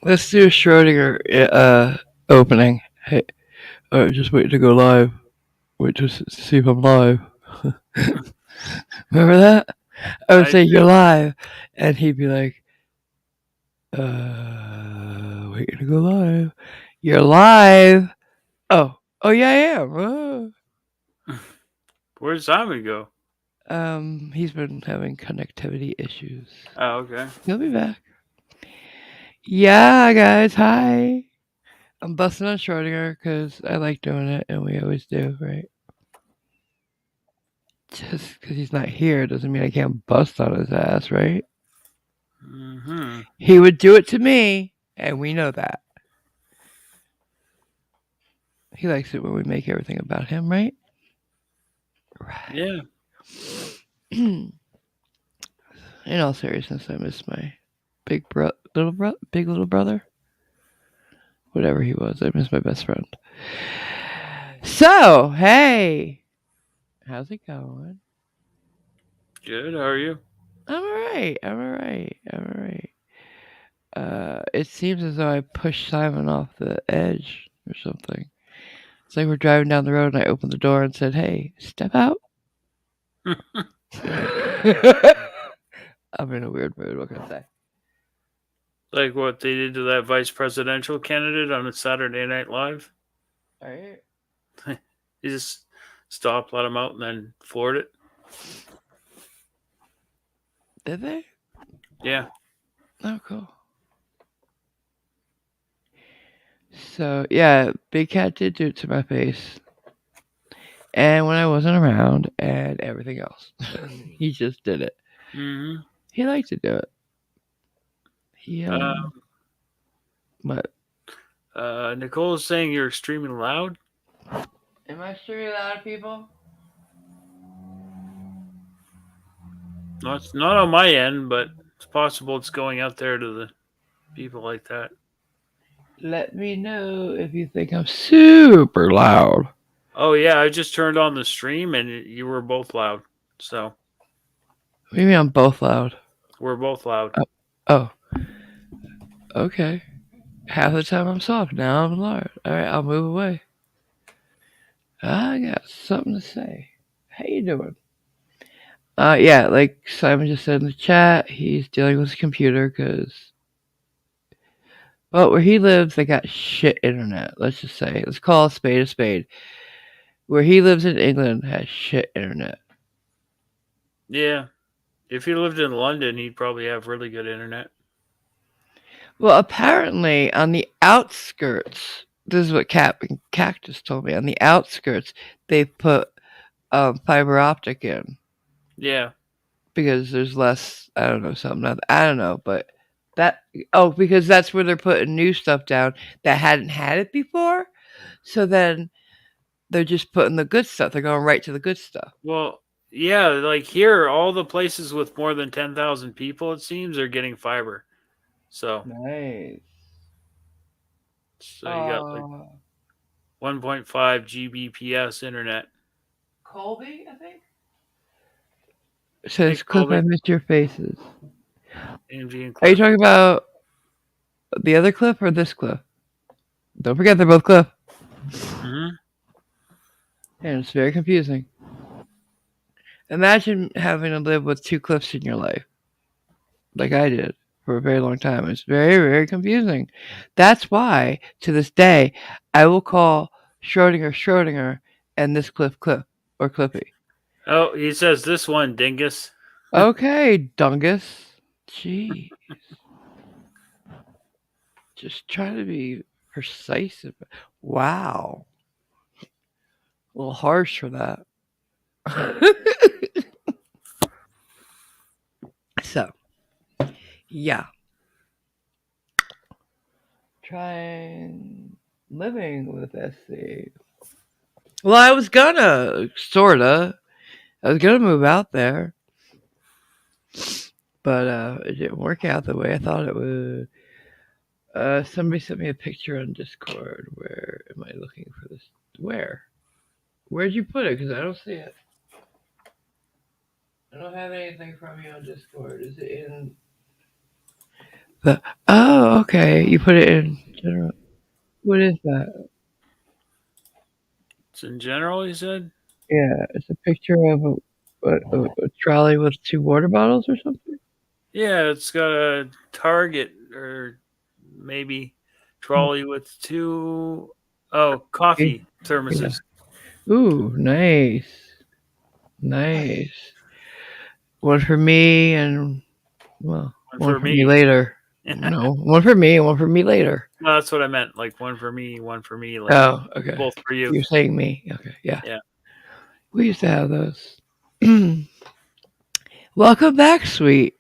Let's do a Schrodinger opening. Hey, just wait to go live. Wait to see if I'm live. Remember that? I would I say you're do. live, and he'd be like, wait to go live. You're live. Oh yeah, I am. Where's Simon go? He's been having connectivity issues. Oh, okay. He'll be back. Yeah, guys, hi. I'm busting on Schrodinger because I like doing it, and we always do, right? Just because he's not here doesn't mean I can't bust on his ass, right? Mm-hmm. He would do it to me, and we know that. He likes it when we make everything about him, right? Right. Yeah. In all seriousness, I miss my big little brother, whatever he was. I miss my best friend. So, hey, how's it going? Good. How are you? I'm alright. I'm alright. I'm alright. It seems as though I pushed Simon off the edge or something. It's like we're driving down the road and I opened the door and said, "Hey, step out." I'm in a weird mood. What can I say? Like what they did to that vice presidential candidate on a Saturday Night Live? All right. He just stopped, let him out, and then floored it. Did they? Yeah. Oh, cool. So yeah, Big Cat did do it to my face, and when I wasn't around, and everything else, he just did it. Mm-hmm. He liked to do it. He Um, what? Nicole's saying you're extremely loud. Am I sure loud, people? No, it's not on my end, but it's possible it's going out there to the people like that. Let me know if you think I'm super loud. Oh yeah, I just turned on the stream and you were both loud. So Maybe I'm both loud. we're both loud. Oh, okay. Half the time I'm soft. Now I'm loud. All right, I'll move away. I got something to say. How you doing? Yeah, like Simon just said in the chat, he's dealing with his computer because, well, where he lives, they got shit internet. Let's just say, let's call a spade a spade. Where he lives in England has shit internet. Yeah. If he lived in London, he'd probably have really good internet. Well, apparently on the outskirts, this is what Cactus told me. On the outskirts, they put fiber optic in Yeah. because there's less. I don't know something. I don't know, but that because that's where they're putting new stuff down that hadn't had it before. So then they're just putting the good stuff. They're going right to the good stuff. Well, yeah, like here, all the places with more than 10,000 people, it seems, are getting fiber. So, Nice. so you got like 1.5 Gbps internet. Colby, I think. Hey, Says Cliff, I Colby, missed your faces. AMG and Are you Cliff. talking about the other Cliff or this Cliff? Don't forget they're both Cliff. Hmm. And it's very confusing. Imagine having to live with two Cliffs in your life, like I did for a very long time. It's very, very confusing. That's why, to this day, I will call Schrodinger and this Cliff or Clippy. Oh, he says this one, dingus. Okay, Dungus. Gee, just try to be precise. Wow, a little harsh for that. So, yeah, trying living with SC. Well, I was gonna, sorta. I was gonna move out there, but it didn't work out the way I thought it would. Somebody sent me a picture on Discord. Where am I looking for this? Where? Where'd you put it? Because I don't see it. I don't have anything from you on Discord. Is it in the Oh, okay. You put it in general. What is that? It's in general, he said. Yeah, it's a picture of a trolley with two water bottles or something. Yeah, it's got a Target or maybe Hmm. trolley with two Okay. coffee Yeah. thermoses. Ooh, nice, nice. One for me and well, One one for for me me. later. No, one for me and one for me later. No, that's what I meant. Like one for me, like Oh, okay. both for you. You're saying me. Okay, yeah. Yeah. We used to have those. Welcome back, sweet.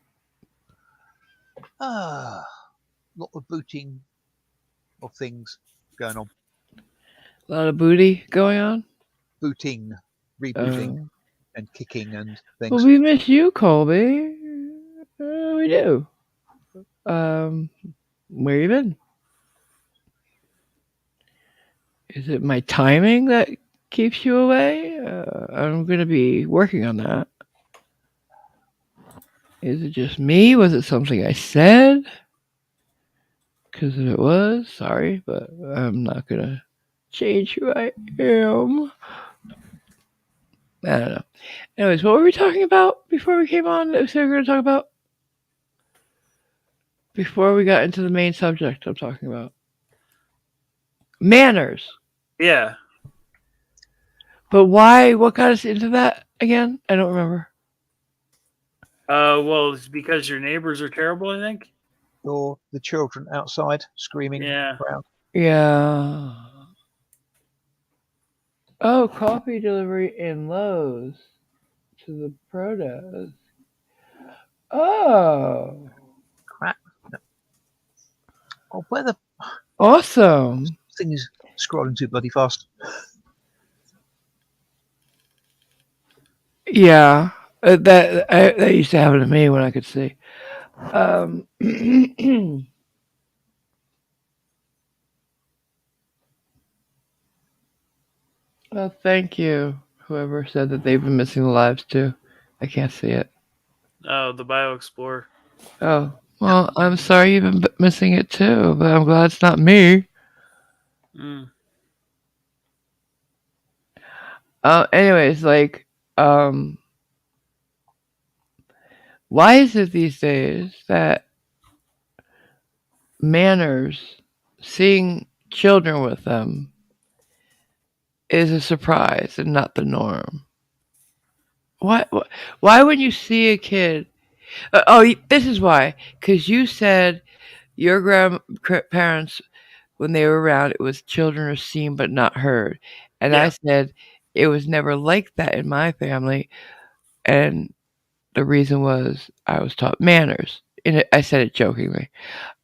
Ah, lot of booting of things going on. A lot of booty going on. Booting, rebooting, Uh, and kicking and well, things. we miss you, Colby. We do. Um, where you been? Is it my timing that keeps you away? I'm gonna be working on that. Is it just me? Was it something I said? Because if it was, sorry, but I'm not gonna change who I am. I don't know. Anyways, what were we talking about before we came on? So we were gonna talk about before we got into the main subject. I'm talking about manners. Yeah. But why? What got us into that again? I don't remember. Well, it's because your neighbors are terrible, I think. Or the children outside screaming Yeah. around. Yeah. Oh, coffee delivery in Lowe's to the Protos. Oh, Crap. No. Oh, where the awesome. thing is scrolling too bloody fast. Yeah, that used to happen to me when I could see. Um, well, thank you, whoever said that they've been missing the lives too. I can't see it. Oh, the Bio Explorer. Oh, well, I'm sorry you've been missing it too, but I'm glad it's not me. Mm. Anyways, like, um, why is it these days that manners, seeing children with them, is a surprise and not the norm? Why? Why when you see a kid? This is why. Because you said your grandparents, when they were around, it was children are seen but not heard, and I Yeah. said it was never like that in my family, and the reason was I was taught manners. And I said it jokingly,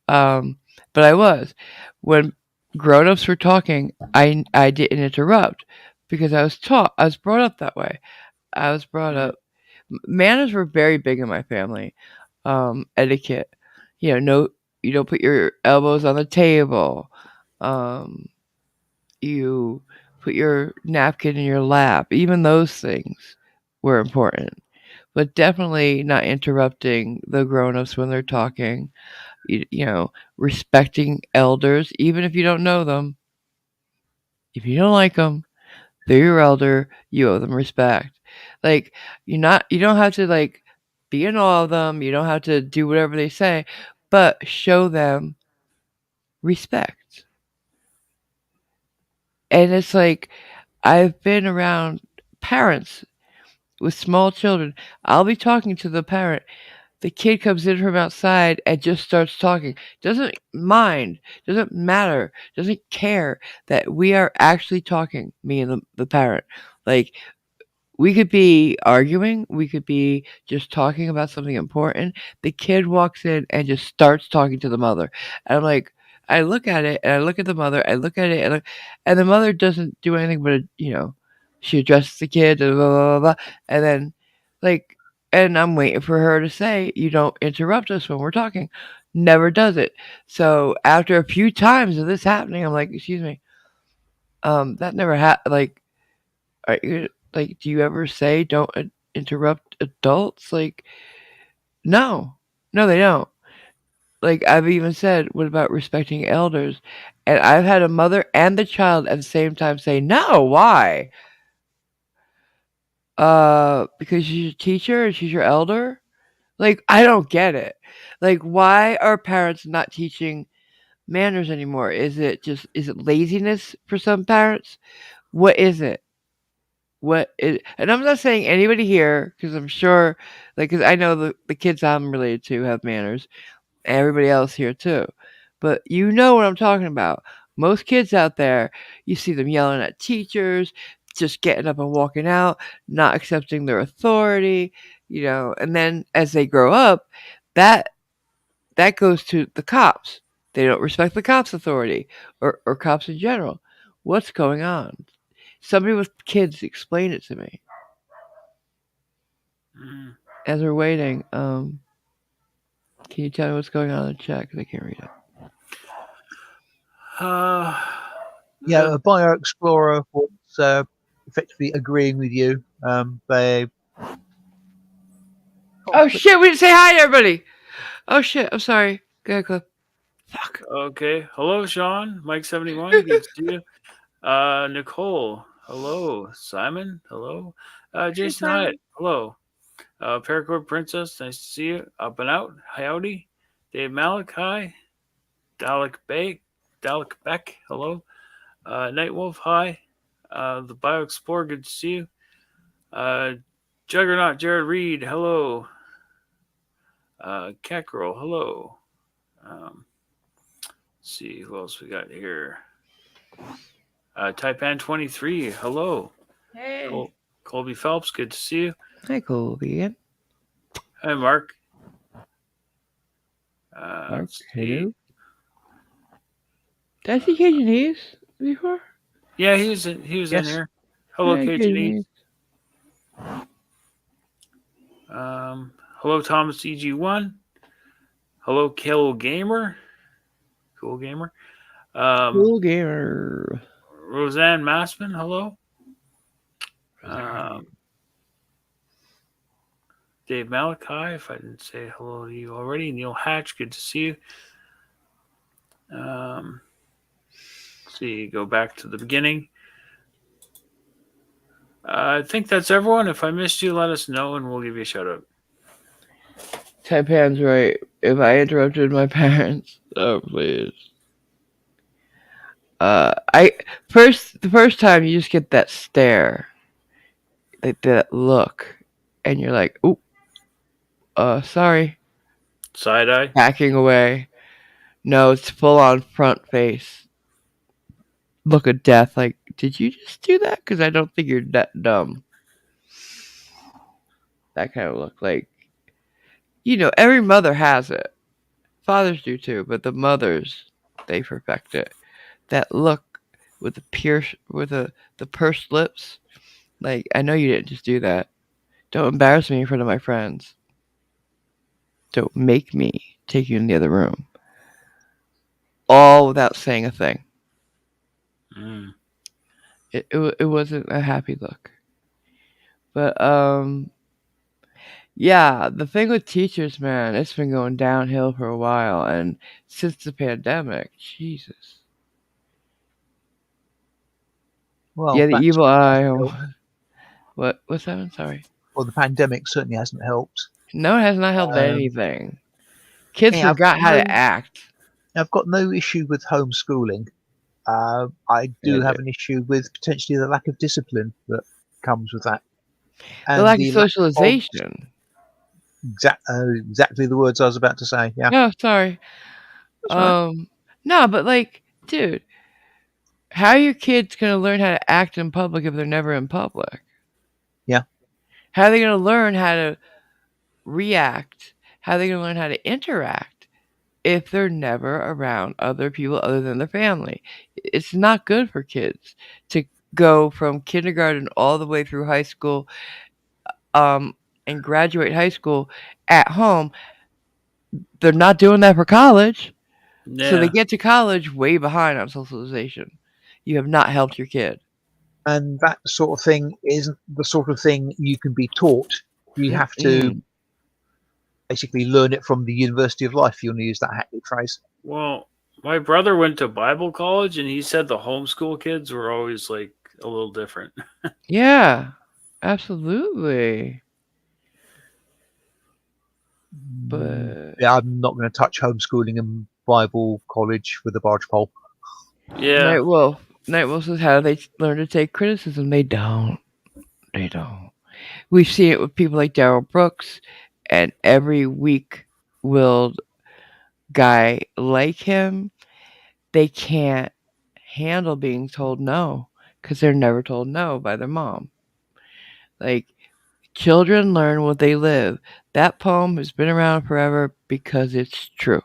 um, but I was. When grown-ups were talking, I didn't interrupt because I was taught. I was brought up that way. I was brought Mm. up. Manners were very big in my family. Etiquette. No, you don't put your elbows on the table. Um, you put your napkin in your lap. Even those things were important, but definitely not interrupting the grown-ups when they're talking. Respecting elders, even if you don't know them. If you don't like them, they're your elder. You owe them respect. Like you don't have to like be in awe of them. You don't have to do whatever they say, but show them respect. And it's like I've been around parents with small children. I'll be talking to the parent. The kid comes in from outside and just starts talking. Doesn't mind, doesn't matter, doesn't care that we are actually talking, me and the parent. Like, we could be arguing, we could be just talking about something important. The kid walks in and just starts talking to the mother. And I'm like, I look at it and I look at the mother, I look at it and the mother doesn't do anything but, she addresses the kid, blah, blah, blah, blah. And then, like, and I'm waiting for her to say, you don't interrupt us when we're talking. Never does it. So after a few times of this happening, I'm like, excuse me, that never happened. Are you like, do you ever say don't interrupt adults? Like, no, no, they don't. Like I've even said, what about respecting elders? And I've had a mother and the child at the same time say, "No, why? Because she's your teacher and she's your elder." Like I don't get it. Like why are parents not teaching manners anymore? Is it laziness for some parents? What is it? What is, and I'm not saying anybody here because I'm sure, like, because I know the kids I'm related to have manners, and everybody else here too. But you know what I'm talking about. Most kids out there, you see them yelling at teachers, just getting up and walking out, not accepting their authority, and then as they grow up, that that goes to the cops. They don't respect the cops' authority or cops in general. What's going on? Somebody with kids explain it to me. Mm. As we're waiting, can you tell me what's going on in the chat? Because I can't read it. Uh, Yeah, the a Bio Explorer was effectively agreeing with you. They Oh shit, we didn't say hi to everybody. Oh shit, I'm sorry. Go ahead, Cliff. Fuck. okay. Hello, Sean. Mike71. Good to see you. Nicole. Hello. Simon. Hello. Hey, Jason Hyatt. Simon. Hello. Paracord Princess. Nice to see you. Up and out. Howdy. Dave Malik. Hi. Dalek Bay. Dalek Beck. Hello. Nightwolf. Hi. The Bio Explorer. Good to see you. Juggernaut Jared Reed. Hello. Cat Girl. Hello. Let's see who else we got here. Taipan23, hello. Hey. Colby Phelps, good to see you. Hi, Colby again. Hi, Mark. Mark, Let's see. hello. Did I see Cajun Ease before? Yeah, he was in yes, here. Hello, Hi, Cajun KG. Ease. Hello, Thomas EG1. Hello, Kill Gamer. Cool Gamer. Cool gamer. Roseanne Massman, hello. Dave Malachi, if I didn't say hello to you already. Neil Hatch, good to see you. See, go back to the beginning. I think that's everyone. If I missed you, let us know and we'll give you a shout out. Taipan's right. If I interrupted my parents, oh please. I the first time you just get that stare, like that look, and you're like, "Ooh, sorry," Side eye. backing away. No, it's full on front face. Look of death. Like, did you just do that? Because I don't think you're that dumb. That kind of look. Like, every mother has it. Fathers do too, but the mothers, they perfect it. That look with the pursed lips. Like, I know you didn't just do that. Don't embarrass me in front of my friends. Don't make me take you in the other room. All without saying a thing. Mm. It wasn't a happy look. But yeah, the thing with teachers, man, it's been going downhill for a while, and since the pandemic, Jesus. well, Yeah, the that evil eye. helped. What's that? I'm sorry. Well, the pandemic certainly hasn't helped. No, it has not helped Um, anything. Kids yeah, forgot how to act. I've got no issue with homeschooling. I I do do. have an issue with potentially the lack of discipline that comes with that, The and lack of the lack of socialization. exactly the words I was about to say. Yeah, No, sorry. that's right. Um, no, but like, dude, how are your kids gonna learn how to act in public if they're never in public? Yeah, How are they gonna learn how to react? How are they gonna learn how to interact if they're never around other people other than their family? It's not good for kids to go from kindergarten all the way through high school, um, and graduate high school at home. They're not doing that for college. So they Yeah. get to college way behind on socialization. You have not helped your kid. and that sort of thing isn't the sort of thing you can be taught. You have to Mm-mm. basically learn it from the University of Life, if you want to use that hackneyed phrase. Well, my brother went to Bible college, and he said the homeschool kids were always like a little different. Yeah, absolutely. But Yeah, I'm not going to touch homeschooling and Bible college with a barge pole. Yeah, Nightwolf says, how do they learn to take criticism? They don't. They don't. We've seen it with people like Daryl Brooks, and every weak-willed guy like him, they can't handle being told no because they're never told no by their mom. Like, children learn what they live. That poem has been around forever because it's true.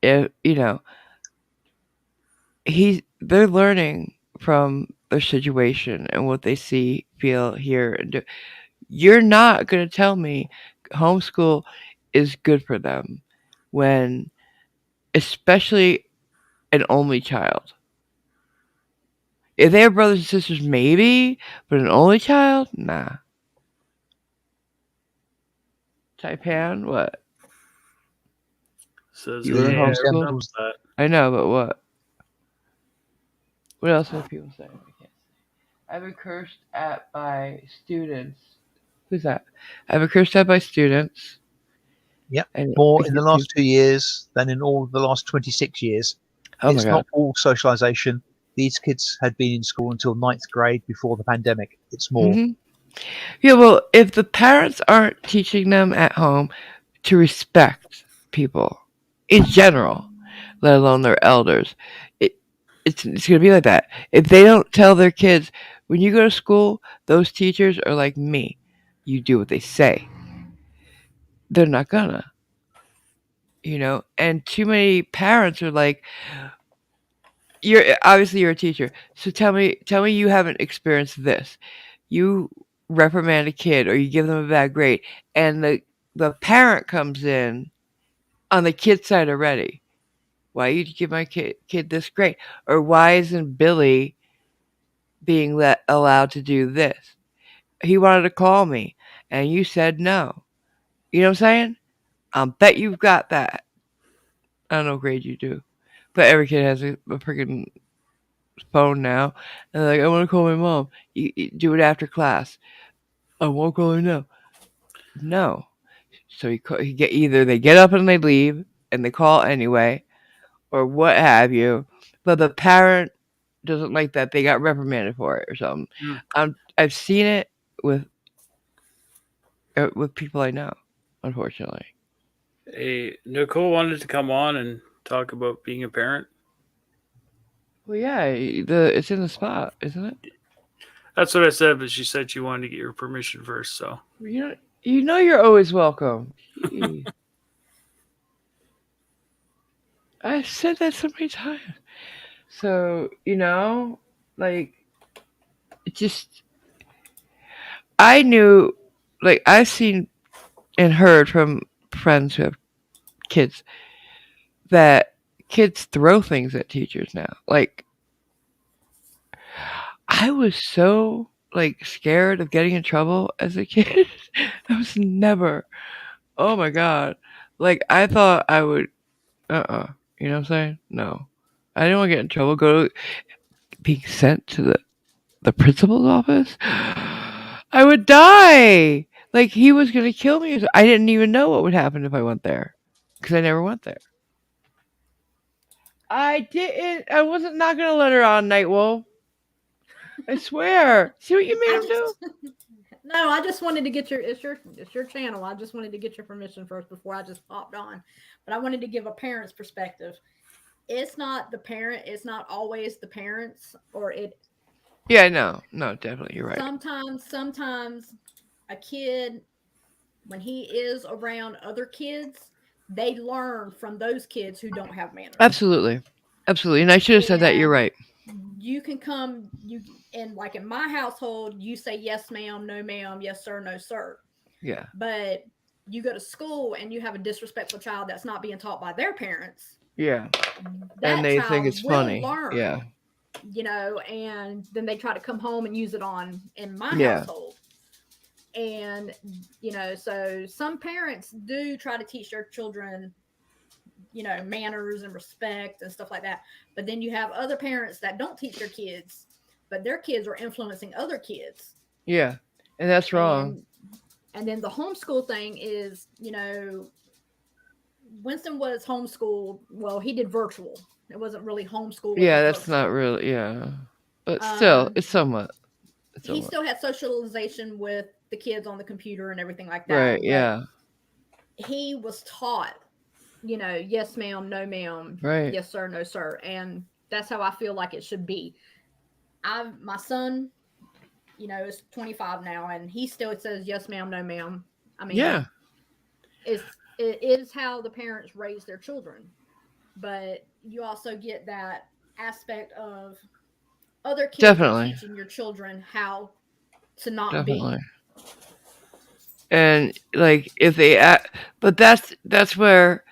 If they're learning from their situation and what they see, feel, hear, and do. You're not gonna tell me homeschool is good for them when, especially an only child. If they have brothers and sisters, maybe, but an only child, nah. Taipan, what? says You were AA homeschooled? accepts that. I know, but what? What else have people say? I've been cursed at by students. Who's that? I've been cursed at by students. Yep. And More in the last 2 years than in all the last 26 years. oh my It's god. not all socialization. These kids had been in school until 9th grade before the pandemic. It's more. Hmm. Yeah, well, if the parents aren't teaching them at home to respect people in general, let alone their elders, it, it's going to be like that. If they don't tell their kids, when you go to school, those teachers are like me. You do what they say. They're not gonna, And too many parents are like, you're a teacher, so tell me you haven't experienced this. You reprimand a kid or you give them a bad grade, and the parent comes in on the kid's side already. Why you give my kid this grade? Or why isn't Billy being allowed to do this? He wanted to call me, and you said no. You know what I'm saying? I bet you've got that. I don't know what grade you do, but every kid has a freaking phone now, and they're like, I want to call my mom. You do it after class. I won't call her now. No. So he get either they get up and they leave and they call anyway, or what have you. But the parent doesn't like that. They got reprimanded for it or something. Hmm. I've seen it with people I know, unfortunately. Hey, Nicole wanted to come on and talk about being a parent. Well, yeah, it's in the spot, isn't it? That's what I said, but she said she wanted to get your permission first. So You know you're always welcome. Jeez. I've said that so many times. So like, it just I knew, like, I've seen and heard from friends who have kids that kids throw things at teachers now. Like, I was so like scared of getting in trouble as a kid. I was never. Oh my god. Like, I thought I would. You know what I'm saying? No, I didn't want to get in trouble. Go being sent to the principal's office. I would die. Like, he was gonna kill me. I didn't even know what would happen if I went there, because I never went there. I didn't. I wasn't not gonna let her on, Nightwolf. I swear. See what you made I him do? just no, I just wanted to get your it's your channel. I just wanted to get your permission first before I just popped on. But I wanted to give a parent's perspective. It's not the parent, it's not always the parents or it Yeah, no, no, definitely, you're right. sometimes a kid when he is around other kids, they learn from those kids who don't have manners. Absolutely, absolutely. And I should have said that. You're And right. you can come you and like in my household, you say yes ma'am, no ma'am, yes sir, no sir. Yeah, But you go to school and you have a disrespectful child that's not being taught by their parents, yeah. And that they think child it's will funny. learn, Yeah, and then they try to come home and use it on in my yeah. household. And, so some parents do try to teach their children, manners and respect and stuff like that. But then you have other parents that don't teach their kids, but their kids are influencing other kids. Yeah, and that's wrong. And then the homeschool thing is, Winston was homeschooled. Well, he did virtual. It wasn't really homeschool. Yeah, that's not really. Yeah, but still, it's somewhat. He still had socialization with the kids on the computer and everything like that. Right. Yeah. He was taught, yes, ma'am, no, ma'am, Right. yes, sir, no, sir, and that's how I feel like it should be. My son, is 25 now, and he still says yes, ma'am, no, ma'am. I mean, yeah, it is how the parents raise their children, but you also get that aspect of other kids definitely teaching your children how to not definitely. be. And like if they act, but that's where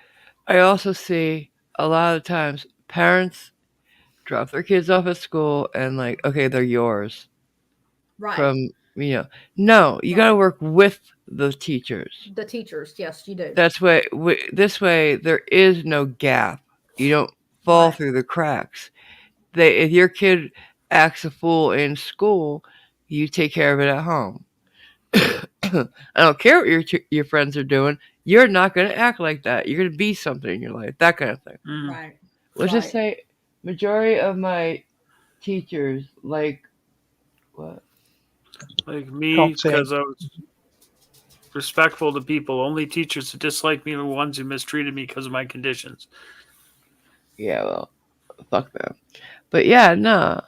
I also see a lot of times parents drop their kids off at school and like, okay, they're yours. Right. From no, you got to work with the teachers. The teachers, yes, you do. That's why this way there is no gap. You don't fall through the cracks. If your kid acts a fool in school, you take care of it at home. I don't care what your friends are doing. You're not going to act like that. You're going to be something in your life. That kind of thing. Right. Let's just say majority of my teachers like what? Like me, because I was respectful to people. Only teachers who dislike me are the ones who mistreated me because of my conditions. Yeah, well, fuck them. But yeah, no.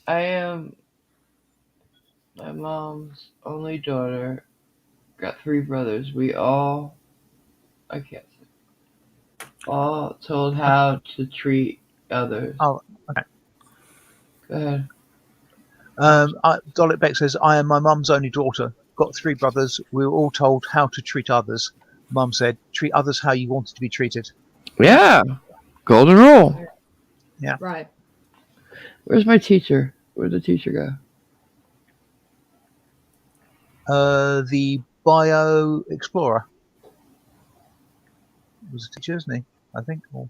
I am my mom's only daughter. Got 3 brothers. We all, I can't say, all told how to treat others. Oh, okay. Go ahead. Dolly Beck says, I am my mum's only daughter. Got 3 brothers. We were all told how to treat others. Mum said, treat others how you wanted to be treated. Yeah. Golden rule. Yeah. Right. Where's my teacher? Where'd the teacher go? The Bio Explorer. Was a teacher, isn't he? I think. Or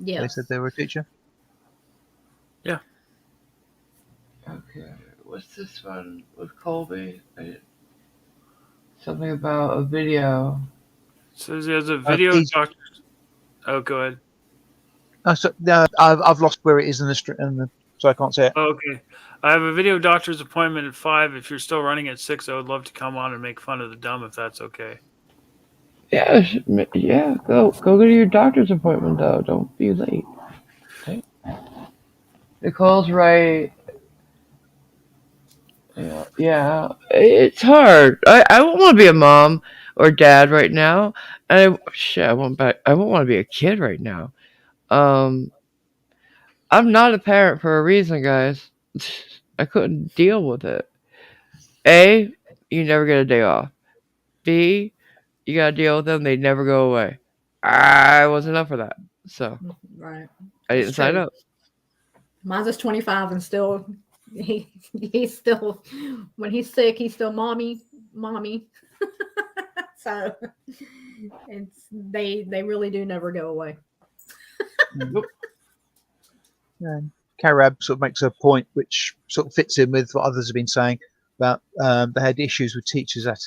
yeah. They said they were a teacher. Yeah. Okay. What's this one with Colby? Something about a video. Says there's a video doctor. Oh, go ahead. I've lost where it is in the so I can't say it. Okay. I have a video doctor's appointment at 5. If you're still running at 6, I would love to come on and make fun of the dumb if that's okay. Yeah, go to your doctor's appointment though. Don't be late. Okay. Nicole's right. Yeah, it's hard. I won't want to be a mom or dad right now. And I won't want to be a kid right now. I'm not a parent for a reason, guys. I couldn't deal with it. A, you never get a day off. B, you gotta deal with them. They never go away. I wasn't up for that, so right. I didn't sign up. Mine's just 25 and still he's still when he's sick he's still mommy. So they really do never go away. Yeah. Carab sort of makes a point which sort of fits in with what others have been saying about they had issues with teachers at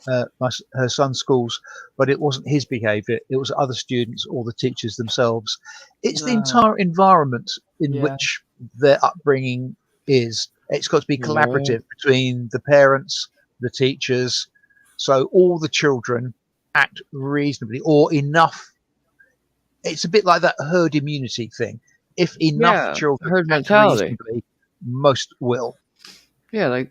her son's schools, but it wasn't his behaviour, it was other students or the teachers themselves. It's the entire environment in which their upbringing is. It's got to be collaborative between the parents, the teachers, so all the children act reasonably or enough. It's a bit like that herd immunity thing. If enough children herd act mentality, reasonably, most will. Yeah, like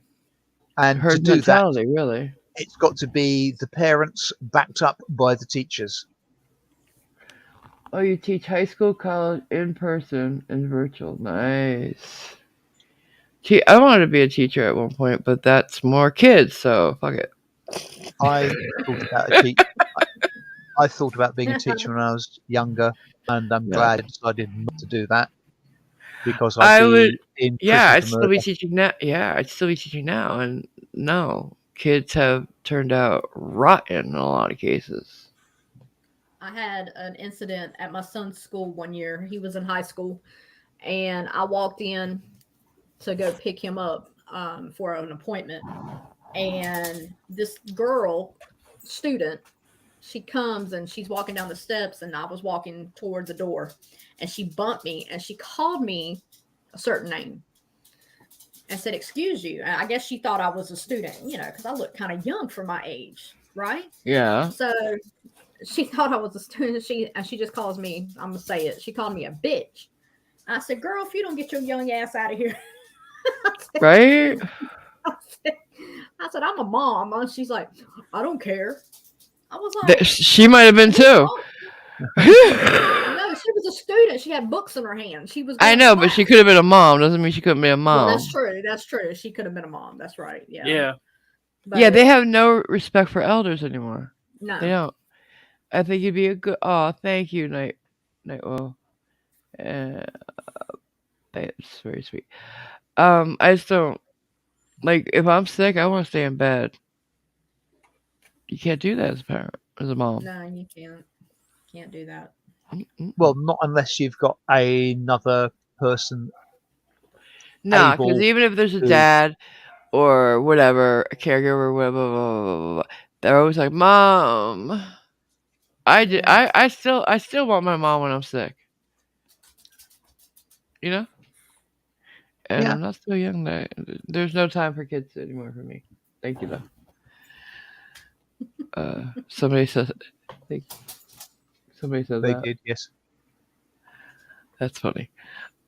and herd to do mentality, that, really. It's got to be the parents backed up by the teachers. Oh, you teach high school, college, in person, and virtual. Nice. I wanted to be a teacher at one point, but that's more kids, so fuck it. I thought about being a teacher when I was younger, and I'm glad I decided not to do that because I'd be in prison I'd for still murder. be teaching now. Yeah, I'd still be teaching now, and no, kids have turned out rotten in a lot of cases. I had an incident at my son's school one year. He was in high school, and I walked in to go pick him up for an appointment. And this girl, student, she comes and she's walking down the steps, and I was walking toward the door, and she bumped me and she called me a certain name and said, "Excuse you." And I guess she thought I was a student, because I look kind of young for my age, right? Yeah. So she thought I was a student. She just calls me. I'm gonna say it. She called me a bitch. I said, "Girl, if you don't get your young ass out of here," Right? I said, "I'm a mom." And she's like, "I don't care." I was like, She might have been too. No, she was a student. She had books in her hand. She was. I know, but she could have been a mom. Doesn't mean she couldn't be a mom. Well, that's true. That's true. She could have been a mom. That's right. Yeah. Yeah. But Yeah, they have no respect for elders anymore. no. They don't. I think you'd be a good. Oh, thank you, Nightwell. That's very sweet. I just don't like if I'm sick. I want to stay in bed. You can't do that as a parent, as a mom. No, you can't. Can't do that. Well, not unless you've got another person. Nah, because able even if there's a to- dad or whatever, a caregiver, whatever, blah, blah, blah, blah, they're always like, "Mom." I still want my mom when I'm sick. You know. And Yeah. I'm not so young that there's no time for kids anymore for me. Thank you though. Somebody says. Somebody said They that. did, yes. That's funny.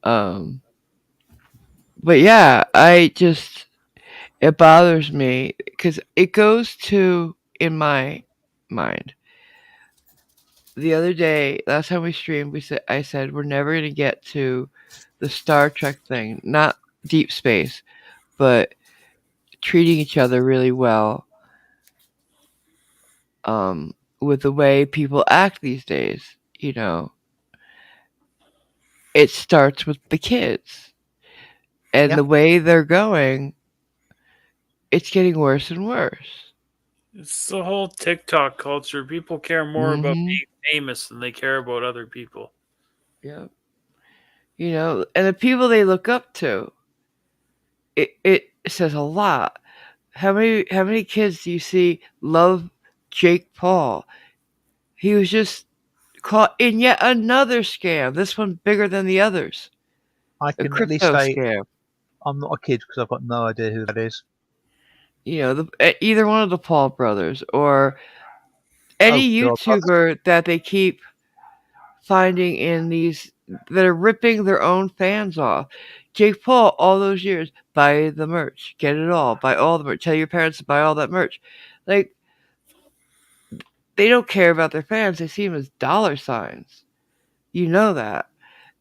But yeah, it bothers me because it goes to in my mind. The other day, last time we streamed, I said we're never gonna get to the Star Trek thing, not deep space, but treating each other really well. With the way people act these days, it starts with the kids. And Yeah. the way they're going, it's getting worse and worse. It's the whole TikTok culture. People care more about Mhm. being famous than they care about other people. Yeah. And the people they look up to, it says a lot. How many kids do you see love Jake Paul? He was just caught in yet another scam. This one bigger than the others. I A can at least crypto say scam. I'm not a kid because I've got no idea who that is. Either one of the Paul brothers or any God. YouTuber that they keep finding in these that are ripping their own fans off. Jake Paul, all those years, buy the merch, get it all, buy all the merch, tell your parents to buy all that merch. Like, they don't care about their fans, they see them as dollar signs. You know that.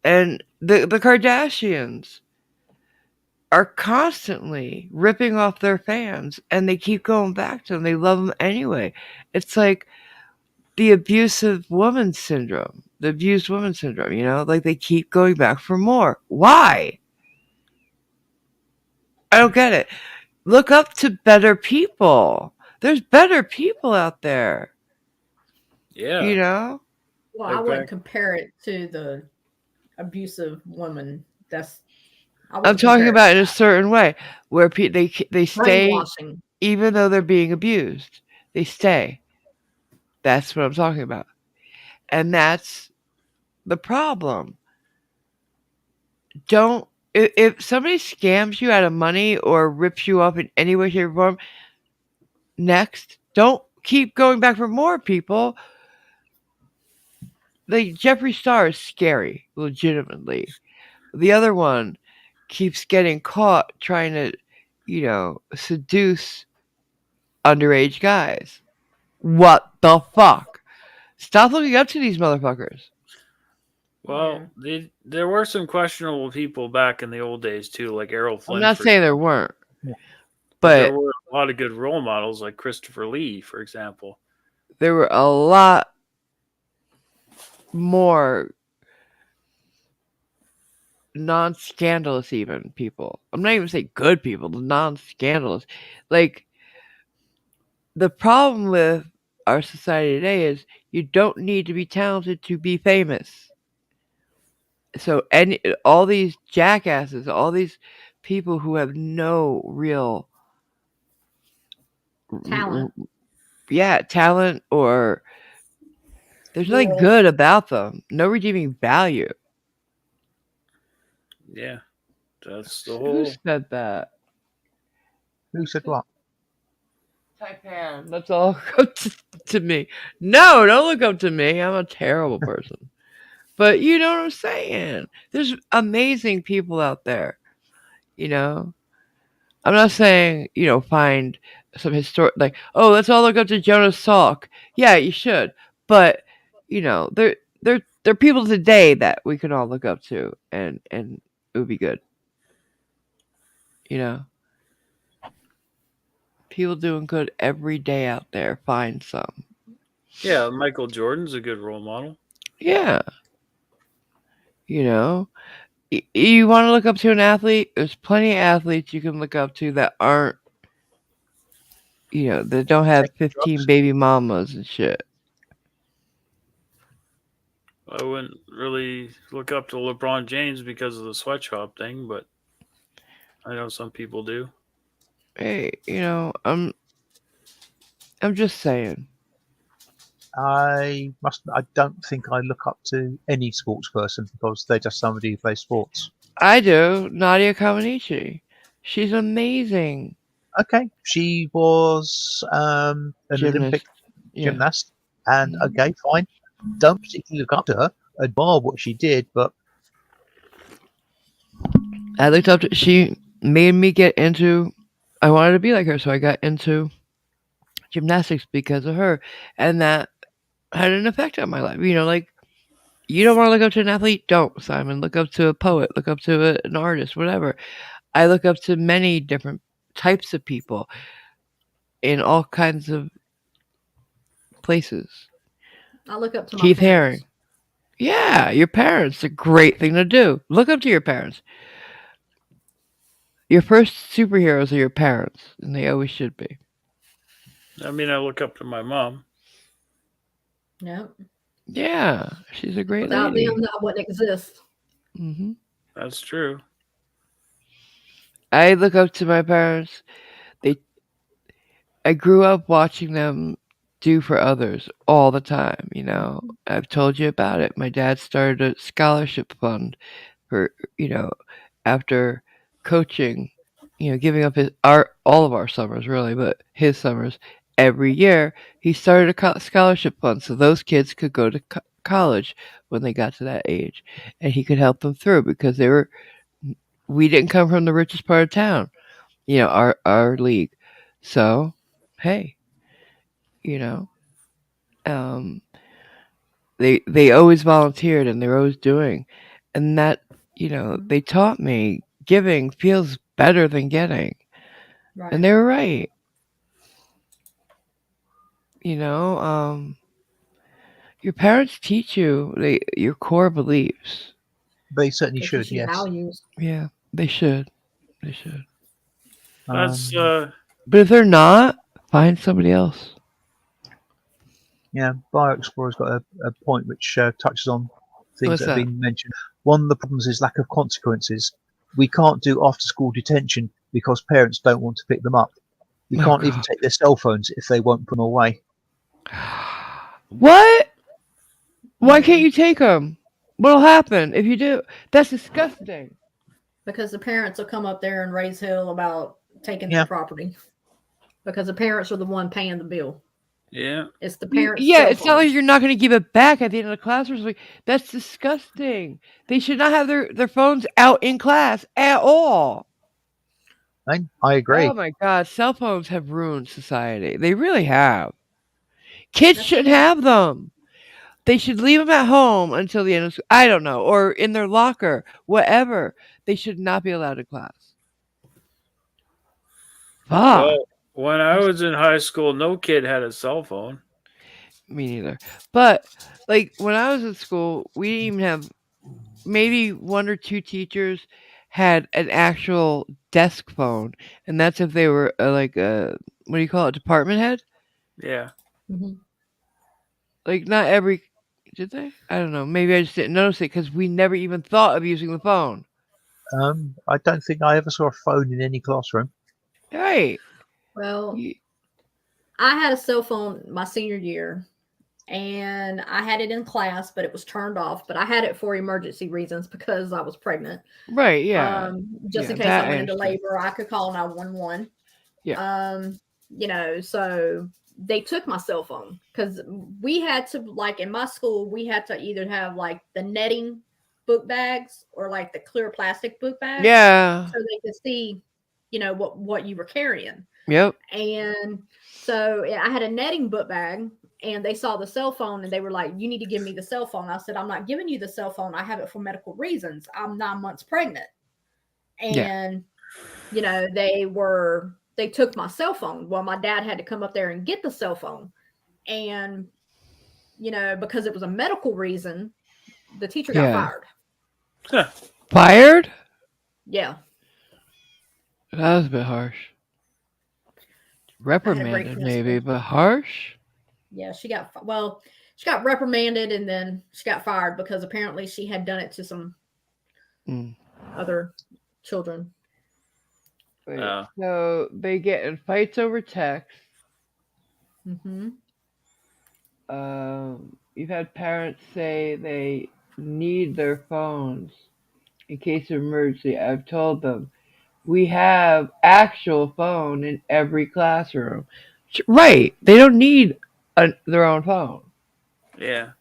And the Kardashians are constantly ripping off their fans, and they keep going back to them. They love them anyway. It's like the abusive woman syndrome, the abused woman syndrome, like they keep going back for more. Why? I don't get it. Look up to better people. There's better people out there. Yeah. Well, Like I wouldn't back- compare it to the abusive woman. I'm talking about in a certain way where they stay brainwashing. even though they're being abused. They stay. That's what I'm talking about. And that's the problem. If somebody scams you out of money or rips you off in any way, shape, or form, next, don't keep going back for more, people. Like Jeffree Star is scary, legitimately. The other one keeps getting caught trying to, seduce underage guys. What the fuck? Stop looking up to these motherfuckers. Well, there were some questionable people back in the old days too, like Errol Flynn. I'm not saying there weren't. Yeah. but there But were a lot of good role models, like Christopher Lee, for example. there were a lot more non-scandalous even people. I'm not even saying good people, the non-scandalous. Like, the problem with our society today is you don't need to be talented to be famous. So all these jackasses, all these people who have no real Talent, talent, or there's nothing morals. good about them. No redeeming value. Yeah, that's the Who whole. said that? Who said what? Taipan. That's all up to me. No, don't look up to me. I'm a terrible person. But you know what I'm saying? There's amazing people out there. You know? I'm not saying, find some historic, like, oh, let's all look up to Jonas Salk. Yeah, you should. But, they're people today that we can all look up to, and it would be good. You know? People doing good every day out there. Find some. Yeah, Michael Jordan's a good role model. Yeah. You know? You want to look up to an athlete? There's plenty of athletes you can look up to that aren't, that don't have Taking 15 drugs? baby mamas and shit. I wouldn't really look up to LeBron James because of the sweatshop thing, but I know some people do. Hey, I'm just saying. I don't think I look up to any sports person because they're just somebody who plays sports. I do. Nadia Comaneci. She's amazing. Okay, she was an Olympic Gymnast. Yeah. gymnast, and Mhm. okay, fine. Don't particularly look up to her, admire what she did, but I looked up to, she made me get into, I wanted to be like her, so I got into gymnastics because of her. And that had an effect on my life. Like, you don't want to look up to an athlete? Don't, Simon. Look up to a poet. Look up to an artist, whatever. I look up to many different types of people in all kinds of places. I look up to my Keith parents. Haring. Yeah, your parents. A great thing to do. Look up to your parents. Your first superheroes are your parents, and they always should be. I mean, I look up to my mom. Yep. Yeah, she's a great Without lady. them, I wouldn't exist. Hmm. That's true. I look up to my parents. They, I grew up watching them do for others all the time. I've told you about it. My dad started a scholarship fund for, after coaching, giving up all of our summers really, but his summers every year. He started a scholarship fund so those kids could go to college when they got to that age, and he could help them through because we didn't come from the richest part of town, our league. So, hey, you know, um, they always volunteered and they're always doing, and that they taught me giving feels better than getting, Right. and they were right. You know, um, your parents teach you your core beliefs. they certainly They should. teach you Yes. values. Yeah, they should. They should. That's But if they're not, find somebody else. Yeah, BioExplorer's got a point which touches on things What's that have that? been mentioned. One of the problems is lack of consequences. We can't do after-school detention because parents don't want to pick them up. We Oh, can't even God. take their cell phones if they won't put them away. What? Why can't you take them? What'll happen if you do? That's disgusting. Because the parents will come up there and raise hell about taking Yeah. their property. Because the parents are the one paying the bill. yeah. It's the parents' Yeah, cell it's not like phones. you're not going to give it back at the end of the class or something. That's disgusting. They should not have their phones out in class at all. I agree. Oh my God, cell phones have ruined society. They really have. Kids That's shouldn't true. have them. They should leave them at home until the end of school. I don't know, or in their locker, whatever. They should not be allowed in class. Fuck. Well, when I was in high school, no kid had a cell phone. Me neither. But like when I was in school, we didn't even have, maybe one or two teachers had an actual desk phone, and that's if they were like a, what do you call it, department head. Yeah. Mm-hmm. Like, not every. Did they? I don't know. Maybe I just didn't notice it because we never even thought of using the phone. I don't think I ever saw a phone in any classroom. Right. Well, You- I had a cell phone my senior year, and I had it in class, but it was turned off. But I had it for emergency reasons because I was pregnant. Right. Yeah. Just Yeah. in case I That I went into understand. labor, I could call 911. Yeah. So they took my cell phone because we had to, like, in my school, we had to either have like the netting book bags or like the clear plastic book bags Yeah. so they could see, what you were carrying. Yep. And so I had a netting book bag, and they saw the cell phone and they were like, "You need to give me the cell phone." I said, "I'm not giving you the cell phone. I have it for medical reasons. I'm 9 months pregnant." Yeah. And they took my cell phone. Well, my dad had to come up there and get the cell phone. And because it was a medical reason, the teacher got Yeah. fired. Huh. Fired? Yeah. That was a bit harsh. I had a great Reprimanded, principal. maybe, but harsh? Yeah, she got reprimanded, and then she got fired because apparently she had done it to some Mm. other children. Wait, Oh. so they get in fights over text. Mm-hmm. You've had parents say they need their phones in case of emergency. I've told them we have actual phone in every classroom. Right. They don't need their own phone. Yeah.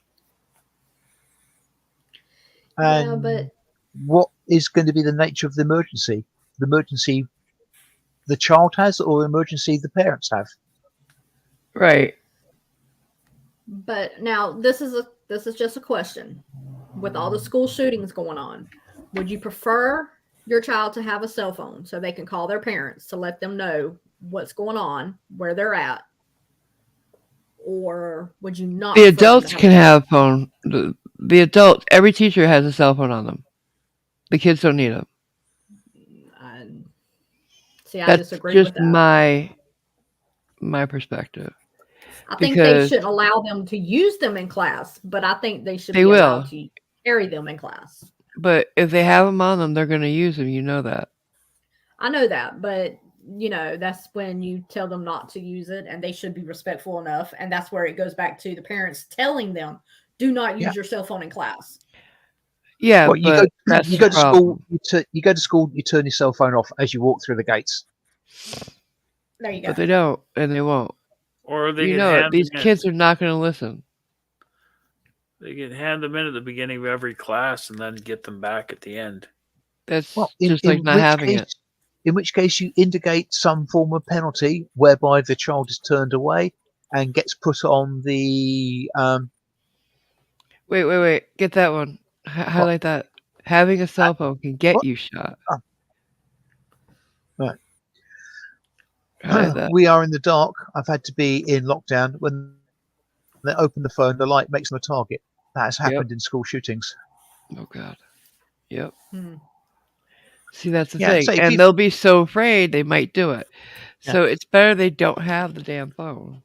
Yeah, And but what is going to be the nature of the emergency? The emergency the child has, or the emergency the parents have? Right. now this is just a question. With all the school shootings going on, would you prefer your child to have a cell phone so they can call their parents to let them know what's going on, where they're at, or would you not The prefer them to adults have can have phone. The adults, every teacher has a cell phone on them. The kids don't need them. See, I That's disagree with just that. my perspective. I think they Because shouldn't allow them to use them in class, but I think they should they be will. allowed to carry them in class. But if they have them on them, they're going to use them. You know that. I know that, but that's when you tell them not to use it, and they should be respectful enough. And that's where it goes back to the parents telling them, "Do not use Yeah. your cell phone in class." Yeah, Well, but that's you the go to school. problem. You go to school. You turn your cell phone off as you walk through the gates. There you go. But they don't, and they won't. Or they You can know it. hand These them in. kids are not going to listen. They can hand them in at the beginning of every class and then get them back at the end. That's Well, just like not having it. in which case you indicate some form of penalty whereby the child is turned away and gets put on the Wait. Get that one. Highlight that. Having a cell phone can get what? you shot. Right. Highlight that. We are in the dark. I've had to be in lockdown. When they open the phone, the light makes them a target. That has happened in school shootings. Oh God. Yep. Hmm. See, that's the Yeah, thing, so if and you they'll be so afraid they might do it. Yeah. So it's better they don't have the damn phone.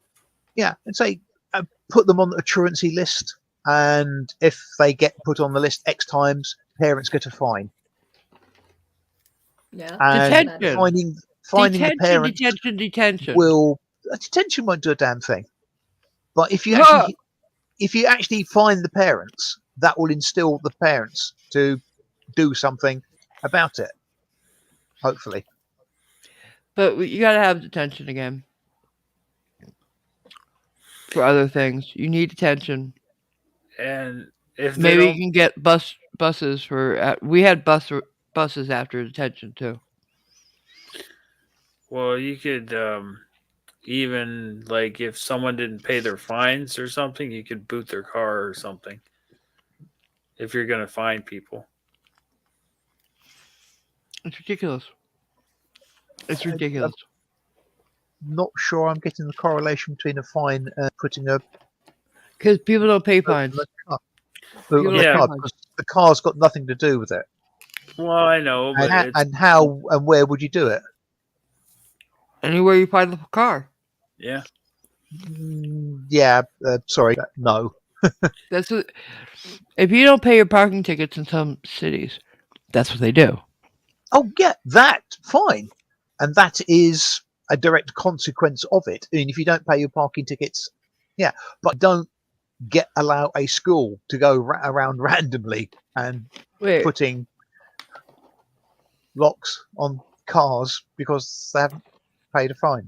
and say put them on a truancy list, and if they get put on the list X times, parents get a fine. Yeah. And Detention. finding the parents Detention. will detention won't do a damn thing. But if you Huh. actually find the parents, that will instill the parents to do something about it. Hopefully. But you gotta have detention again for other things. You need detention. And if they Maybe don't, you can get buses for. We had buses after detention too. well, you could even, like, if someone didn't pay their fines or something, you could boot their car or something. If you're going to fine people. It's ridiculous. It's ridiculous. I'm not sure I'm getting the correlation between a fine and putting a Because people don't pay fines. car. People don't Yeah. pay car, fines. because the car's got nothing to do with it. Well, I know, but And how and where would you do it? Anywhere you find the car. yeah. Yeah, sorry, no. That's what, if you don't pay your parking tickets in some cities, that's what they do. Oh, yeah, that fine, and that is a direct consequence of it. I mean, if you don't pay your parking tickets, yeah, but don't allow a school to go around randomly and Wait, putting locks on cars because they haven't paid a fine.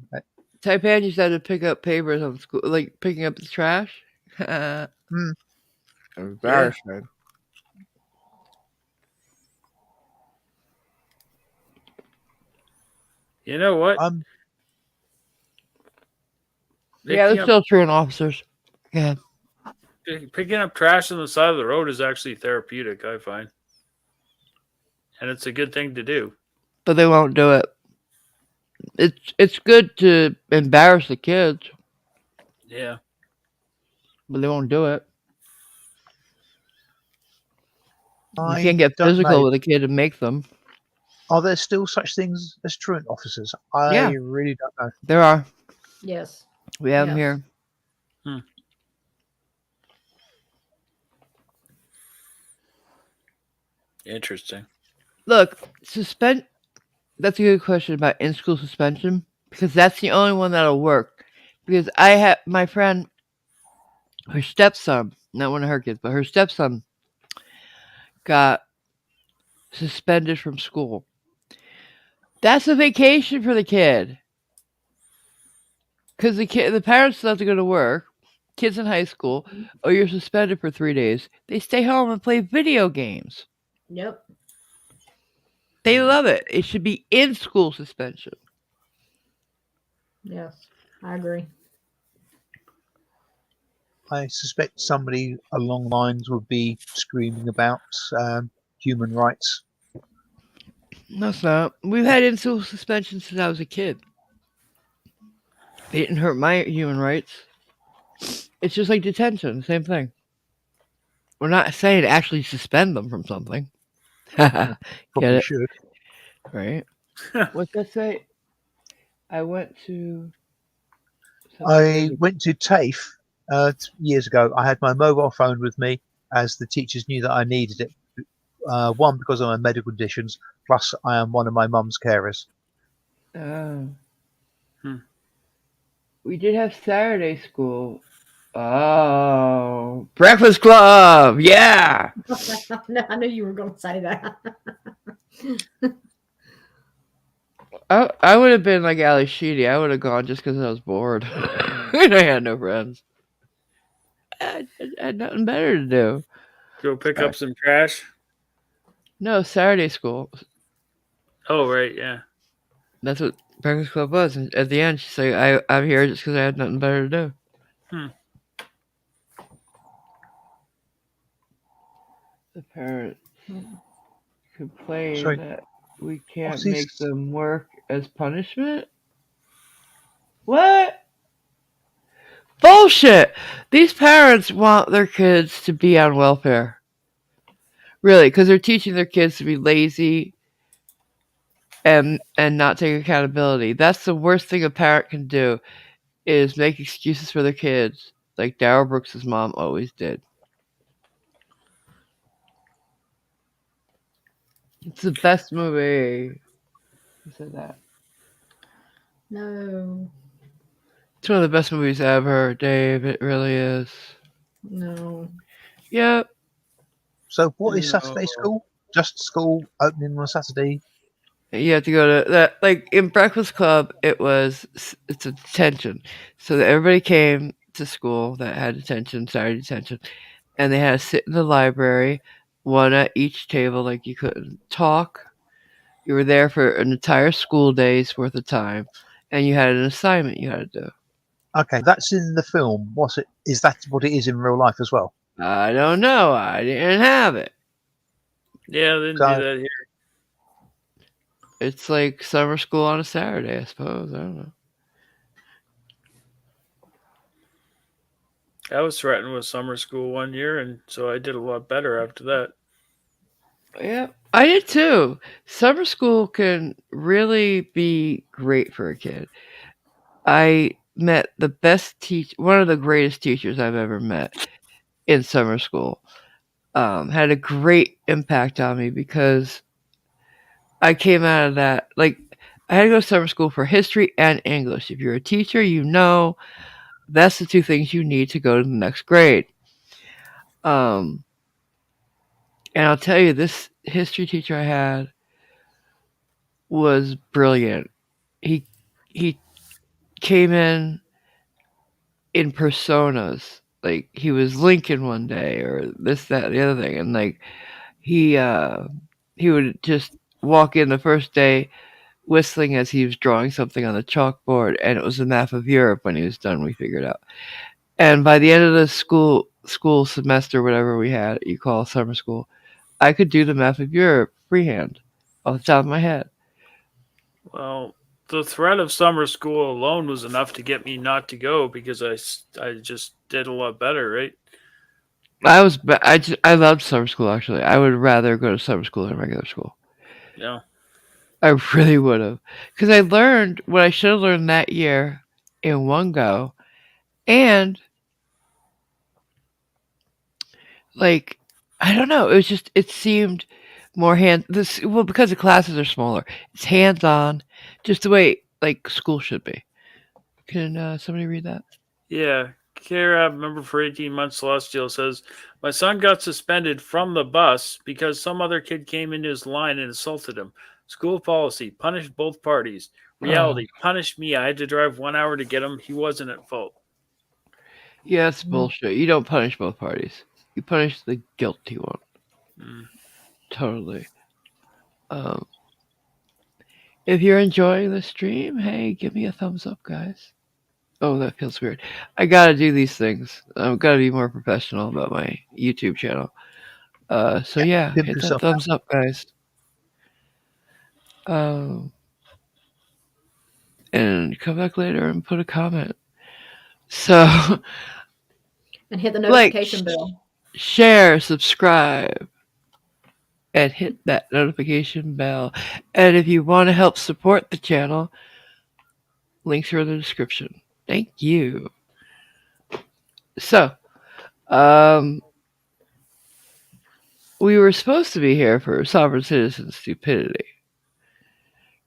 Taipan used to have to pick up papers on school, like picking up the trash. Hmm. Embarrassing. You know what? Yeah, Picking that's up still true in officers. Yeah, picking up trash on the side of the road is actually therapeutic, I find, and it's a good thing to do. but they won't do it. It's good to embarrass the kids, Yeah. but they won't do it. You I can't get don't physical know. with a kid and make them. Are there still such things as truant officers? I Yeah. really don't know. There are. Yes. We have them Yes. here. Interesting. Look, That's a good question about in-school suspension because that's the only one that'll work. Because I have my friend, her stepson, not one of her kids, but her stepson got suspended from school. That's a vacation for the kid. Because the parents still have to go to work. Kids in high school, oh, you're suspended for 3 days. They stay home and play video games. Yep. They love it. It should be in-school suspension. Yes. I agree. I suspect somebody along the lines would be screaming about human rights. No, it's not. We've had in-school suspension since I was a kid. It didn't hurt my human rights. It's just like detention, same thing. We're not saying to actually suspend them from something. Get Probably it? should. Right? What's that say? I went to. I went to TAFE years ago. I had my mobile phone with me as the teachers knew that I needed it. One, because of my medical conditions, plus I am one of my mum's carers. Oh. Hmm. We did have Saturday school. Oh. Breakfast Club! Yeah! No, I knew you were going to say that. I would have been like Ali Sheedy. I would have gone just because I was bored. And I had no friends. I had nothing better to do. Go pick up some trash. No, Saturday school. Oh, right, yeah. That's what Breakfast Club was. And at the end, she's like, I'm here just because I had nothing better to do. The parents complain Sorry, that we can't what's make this? them work as punishment? What? Bullshit! These parents want their kids to be on welfare. Really, because they're teaching their kids to be lazy and not take accountability. That's the worst thing a parent can do is make excuses for their kids, like Daryl Brooks' mom always did. It's the best movie. Who said that? No. It's one of the best movies ever, Dave. It really is. No. Yep. So, what is No. Saturday school? Just school opening on Saturday? You have to go to that. Like in Breakfast Club, it's a detention. So that everybody came to school that had detention, Saturday detention, and they had to sit in the library, one at each table. Like you couldn't talk. You were there for an entire school day's worth of time, and you had an assignment you had to do. Okay, that's in the film. What's it? Is that what it is in real life as well? I don't know. I didn't have it. Yeah, they didn't So, do that here. It's like summer school on a Saturday, I suppose. I don't know. I was threatened with summer school one year, and so I did a lot better after that. Yeah, I did too. Summer school can really be great for a kid. I met the best one of the greatest teachers I've ever met in summer school. Had a great impact on me because I came out of that like I had to go to summer school for history and English. If you're a teacher, you know that's the two things you need to go to the next grade. Um, and I'll tell you, this history teacher I had was brilliant. He he came in personas. Like he was Lincoln one day, or this, that, the other thing, and like he uh, he would just walk in the first day whistling as he was drawing something on the chalkboard, and it was a map of Europe. When he was done, we figured out. And by the end of the school semester, whatever we had, you call summer school, I could do the map of Europe freehand off the top of my head. Well, the threat of summer school alone was enough to get me not to go because I just did a lot better, right? I loved summer school actually. I would rather go to summer school than regular school. Yeah. I really would have, because I learned what I should have learned that year in one go, and like I don't know, it seemed more because the classes are smaller. It's hands on, just the way like school should be. Can somebody read that? Yeah. Kara, member for 18 months, Celestial says, my son got suspended from the bus because some other kid came into his line and insulted him. School policy, punished both parties. Reality, punished me. I had to drive 1 hour to get him. He wasn't at fault. Yeah, it's bullshit. You don't punish both parties. You punish the guilty one. Mm. Totally. Um, if you're enjoying the stream, hey, give me a thumbs up, guys. Oh, that feels weird. I gotta do these things. I've gotta be more professional about my YouTube channel. So yeah, Pimp hit that yourself. thumbs up, guys. And come back later and put a comment. So, And hit the like, notification bell. share, subscribe, and hit that notification bell. And if you want to help support the channel, links are in the description. Thank you. So, we were supposed to be here for Sovereign Citizen Stupidity.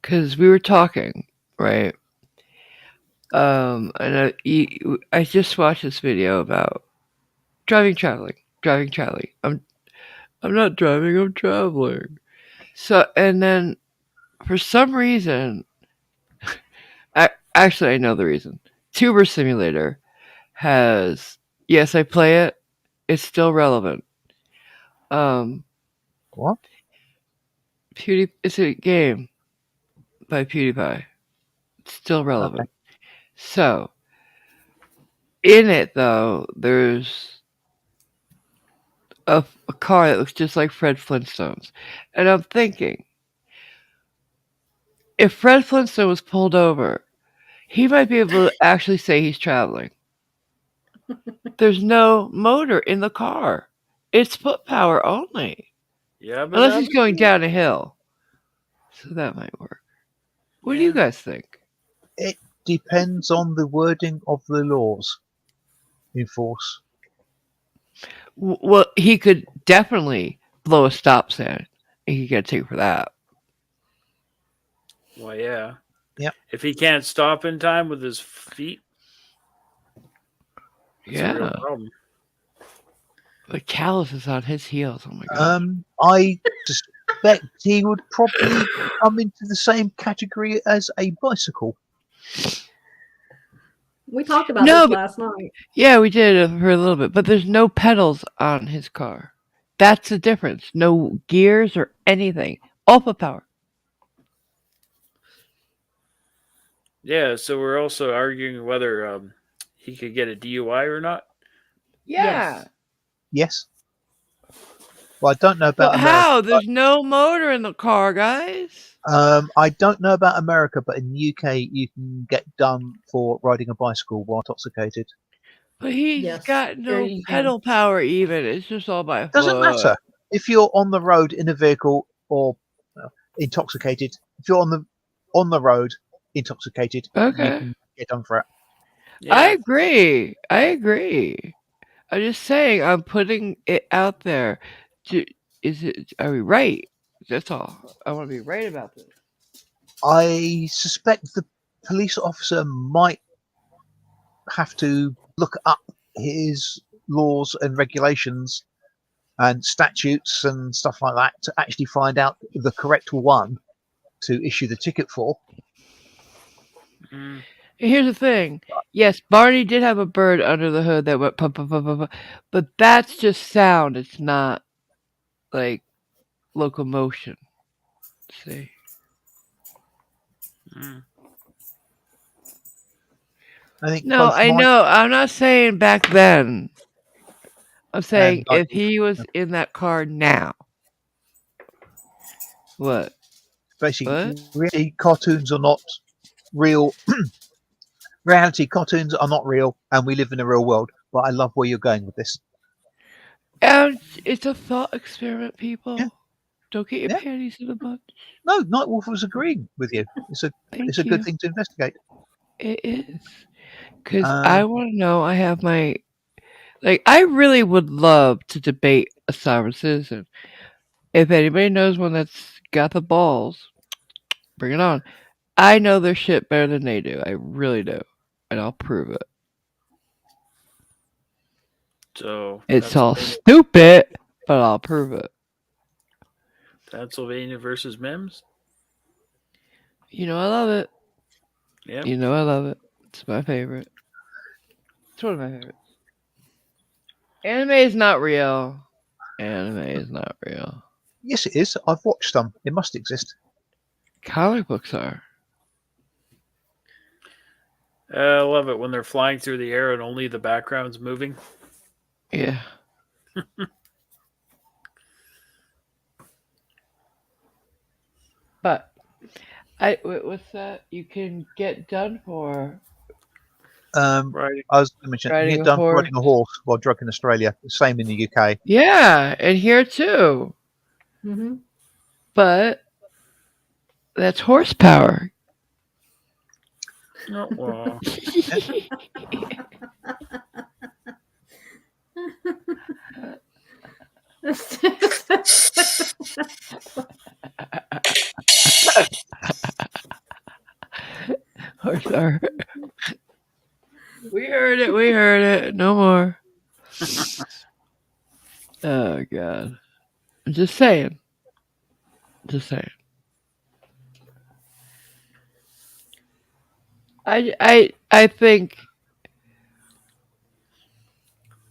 Because we were talking, right? And I just watched this video about traveling. I'm not driving, I'm traveling. So, and then for some reason, actually, I know the reason. Tuber Simulator has, yes, I play it. It's still relevant. What? It's a game by PewDiePie. It's still relevant. Okay. So, in it though, there's a car that looks just like Fred Flintstone's, and I'm thinking, if Fred Flintstone was pulled over, he might be able to actually say he's traveling. There's no motor in the car. It's foot power only. Yeah, but Unless he's going down a hill. So that might work. What do you guys think? It depends on the wording of the laws in force. Well, he could definitely blow a stop sign. He could get a ticket for that. Well, yeah. Yep. If he can't stop in time with his feet, it's a real problem. The callus is on his heels. Oh my god. I suspect he would probably come into the same category as a bicycle. We talked about this last night. Yeah, we did for a little bit, but there's no pedals on his car. That's the difference. No gears or anything. All foot power. Yeah, so we're also arguing whether he could get a DUI or not. Yeah. Yes. Well, I don't know about But America. how? There's no motor in the car, guys. I don't know about America, but in the UK, you can get done for riding a bicycle while intoxicated. But he's got no pedal power even. It's just all by foot. Doesn't matter. If you're on the road in a vehicle or intoxicated, if you're on the road intoxicated, you can get done for it. I Yeah. agree. I agree. I'm just saying. I'm putting it out there. Do, is it? Are we right? That's all. I want to be right about this. I suspect the police officer might have to look up his laws and regulations and statutes and stuff like that to actually find out the correct one to issue the ticket for. Mm. Here's the thing. Yes, Barney did have a bird under the hood that went pop, pop, pop, pop, pop, but that's just sound. It's not like locomotion. See? Mm. I think No, both I Mike know. I'm not saying back then. I'm saying and if Nigel, he was in that car now. What? basically, What? reality cartoons are not real. Reality cartoons are not real, and we live in a real world. But I love where you're going with this. And it's a thought experiment, Yeah, people. Don't get your yeah. panties in a bunch. No, Nightwolf was agreeing with you. It's a Thank good you. thing to investigate. It is. Because I Um, want to know, I have my. Like, I really would love to debate a sovereign citizen. If anybody knows one that's got the balls, bring it on. I know their shit better than they do. I really do. And I'll prove it. So It's all Pennsylvania, stupid, but I'll prove it. Pennsylvania versus Mims. You know I love it. Yep. You know I love it. It's my favorite. It's one of my favorites. Anime is not real. Anime is not real. yes, it is. I've watched some. It must exist. Comic books are. I love it when they're flying through the air and only the background's moving. Yeah. But what's that? You can get done for Right. I was going to mention you riding get a done for horse. riding a horse while drunk in Australia. Same in the UK. Yeah, and here too. Mm-hmm. But that's horsepower. Oh, well. Horsepower. We heard it. We heard it. No more. Oh God. I'm just saying. Just saying. I think.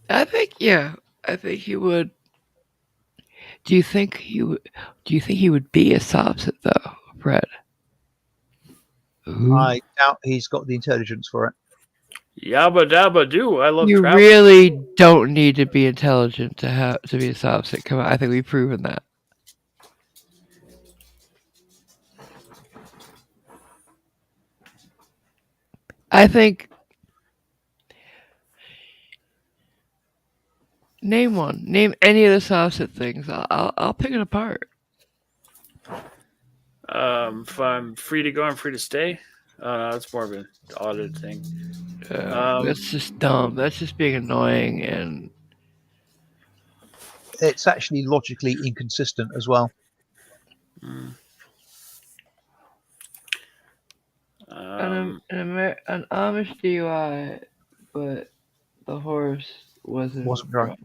I think yeah. I think he would. Do you think he would? Do you think he would be a Sobsit though, Fred? Ooh. I doubt he's got the intelligence for it. Yabba dabba do. I love You travel. really don't need to be intelligent to be a Sobsit. Come on, I think we've proven that. I think. Name one. Name any of the Sobsit things. I'll pick it apart. If I'm free to go, I'm free to stay. That's more of an audit thing. That's just dumb. That's just being annoying and It's actually logically inconsistent as well. mm, an Amish DUI, but the horse Wasn't drunk.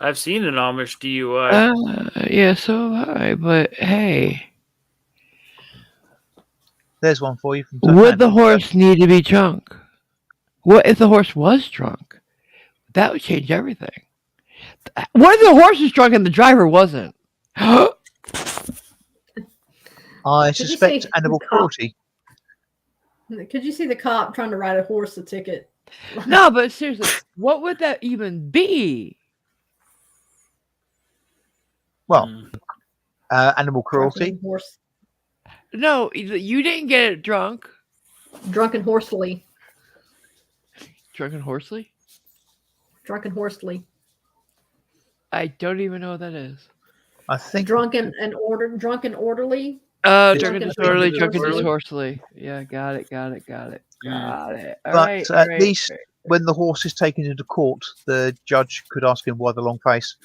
I've seen an Amish DUI. Yeah, so have I. But hey, There's one for you from would the Toadman. horse need to be drunk? What if the horse was drunk? That would change everything. What if the horse was drunk and the driver wasn't? I Could you suspect see animal the cop? cruelty. Could you see the cop trying to write a horse a ticket? No, but seriously, what would that even be? Well, Mm. animal cruelty. Drunken horse, No, you didn't get it drunk. drunken horsely, Drunken horsely? drunken horsely, I don't even know what that is. I think drunken orderly. Oh, It's drunken drunken disorderly, drunken drunken disorderly. disorderly. Yeah, got it. Got it. All But right. at Right. least when the horse is taken into court, the judge could ask him why the long face.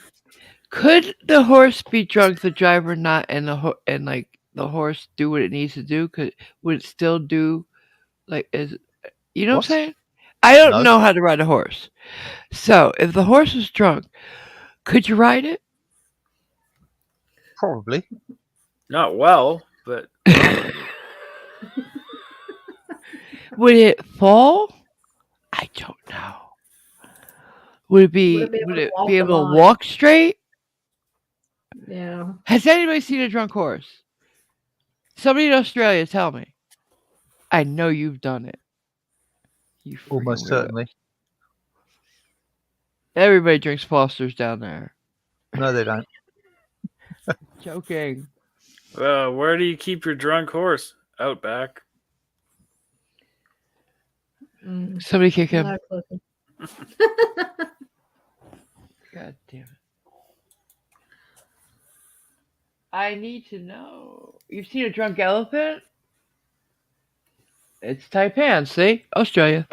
Could the horse be drunk, the driver not, and and like the horse do what it needs to do? Would it still do like is you know what I'm What? saying? I don't No, know how to ride a horse. So if the horse was drunk, could you ride it? probably. Not well, but probably. Would it fall? I don't know. Would it Would be? it be able Would to it be walk the able to line? walk straight? Yeah. Has anybody seen a drunk horse? Somebody in Australia, tell me. I know you've done it. You freaking Almost weirdo. certainly. Everybody drinks Foster's down there. No, they don't. Joking. Where do you keep your drunk horse? Out back. Somebody kick him. No clue. God damn it. I need to know. You've seen a drunk elephant? It's Taipan, see? Australia.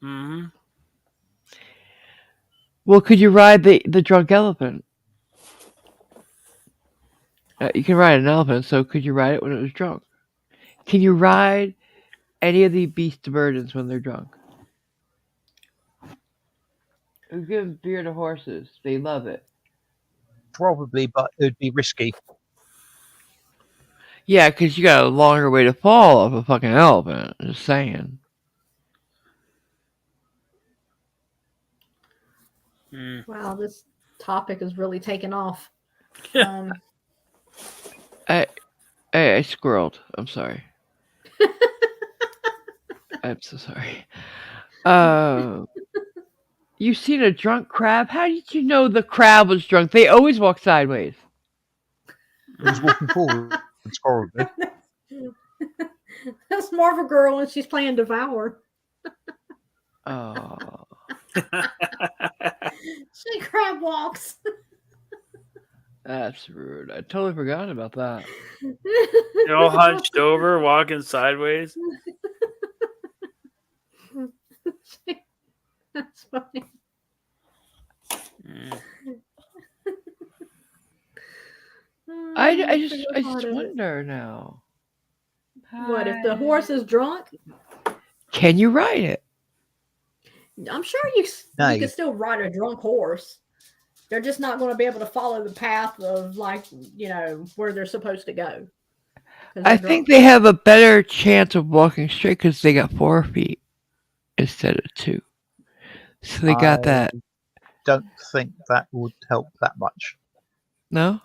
Mm-hmm. Well, could you ride the drunk elephant? You can ride an elephant, so could you ride it when it was drunk? Can you ride any of the beast of burdens when they're drunk? We give beer to horses. They love it. Probably, but it would be risky. Yeah, because you got a longer way to fall off a fucking elephant. Just saying. Wow, this topic is really taking off. I squirreled. I'm sorry. I'm so sorry. You've seen a drunk crab? How did you know the crab was drunk? They always walk sideways. It was walking forward, probably. That's AMarvelGirl and she's playing Devour. Oh. She crab walks. That's rude. I totally forgot about that. You're all hunched over, walking sideways. That's funny. I just wonder now. What if the horse is drunk? Can you ride it? I'm sure you No. can still ride a drunk horse. They're just not going to be able to follow the path of where they're supposed to go. I think they have a better chance of walking straight because they got 4 feet instead of 2. So they got that. Don't think that would help that much. No?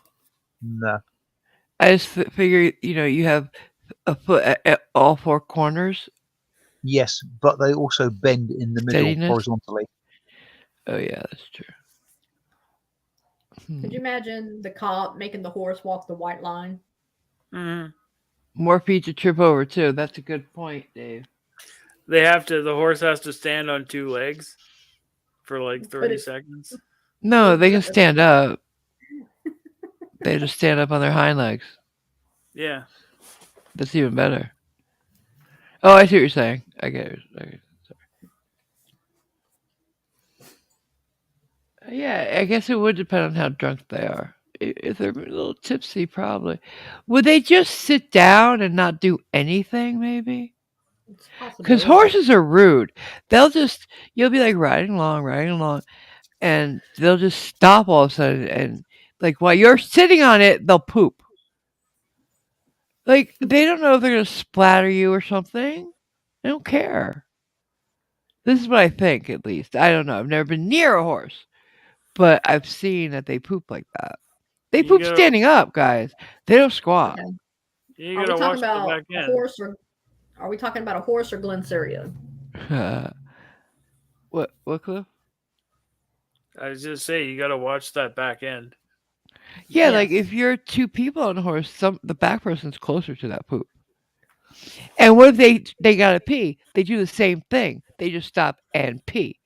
No. I just figure, you have a foot at all 4 corners. Yes, but they also bend in the middle Steadiness? horizontally. Oh, yeah, that's true. Could you imagine the cop making the horse walk the white line? Mm-hmm. More feet to trip over, too. That's a good point, Dave. The horse has to stand on 2 legs for like 30 seconds. No, they can stand up. They just stand up on their hind legs. Yeah. That's even better. Oh, I see what you're saying. I get it. Sorry. Yeah, I guess it would depend on how drunk they are. If they're a little tipsy, probably. Would they just sit down and not do anything, maybe? Because horses are rude. You'll be like riding along, and they'll just stop all of a sudden, and like while you're sitting on it, they'll poop. Like, they don't know if they're going to splatter you or something. They don't care. This is what I think, at least. I don't know. I've never been near a horse, but I've seen that they poop like that. They poop standing up, guys. They don't squat. Okay. You Are we gotta talking watch the about back a end. horse, or are we talking about a horse or Glen Syria? What, Cliff? I was just saying, you gotta watch that back end. Yeah, like if you're 2 people on a horse, the back person's closer to that poop. And what if they gotta pee? They do the same thing. They just stop and pee.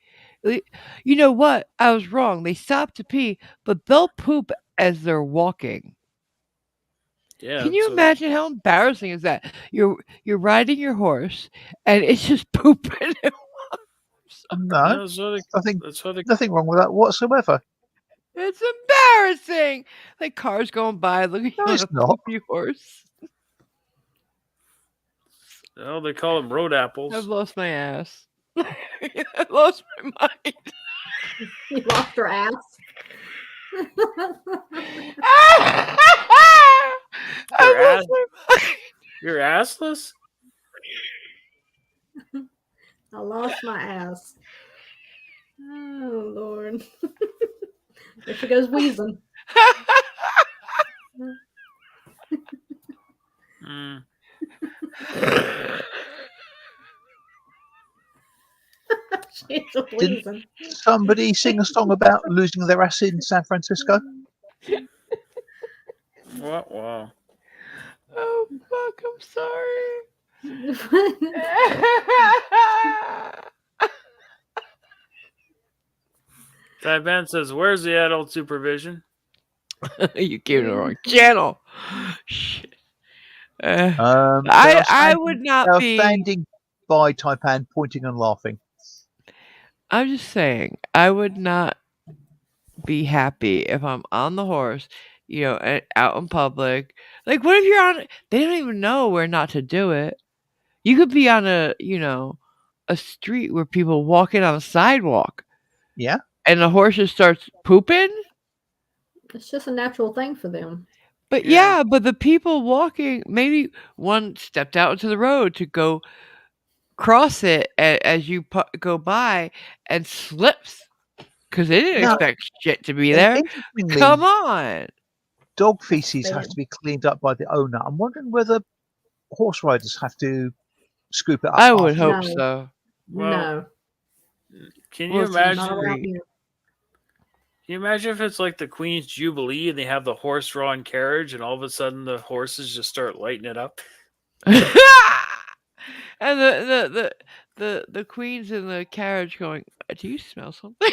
You know what? I was wrong. They stop to pee, but they'll poop as they're walking. Yeah. Can you so- imagine how embarrassing is that? You're riding your horse and it's just pooping. No, No, so they, nothing, that's how they. nothing wrong with that whatsoever. It's embarrassing. Like cars going by, look at No, you on it's a not. poopy horse. Oh, they call them road I've apples. lost my ass. I lost my mind. You lost your ass. I lost my mind. You're assless. I lost my ass. Oh Lord. There she goes wheezing. Mm. She's wheezing. Somebody sing a song about losing their ass in San Francisco? What? Wow. Oh fuck! I'm sorry. Ty Ben says, "Where's the adult supervision?" You came to the wrong channel. Shit. They I are would not be. standing by Taipan, pointing and laughing. I'm just saying, I would not be happy if I'm on the horse, out in public. Like, what if you're on? They don't even know where not to do it. You could be on a street where people walking on a sidewalk, Yeah. and the horse just starts pooping. It's just a natural thing for them. But Yeah. but the people walking, maybe one stepped out into the road to go cross it as you go by and slips because they didn't Now, expect shit to be there. interestingly, Come on. dog feces They have didn't. to be cleaned up by the owner. I'm wondering whether horse riders have to scoop it up. I would after. hope No. so. Well, No, Can Well, you it's imagine? not around here. Can you imagine if it's like the Queen's Jubilee and they have the horse-drawn carriage, and all of a sudden the horses just start lighting it up? And the queen's in the carriage going, "Do you smell something?"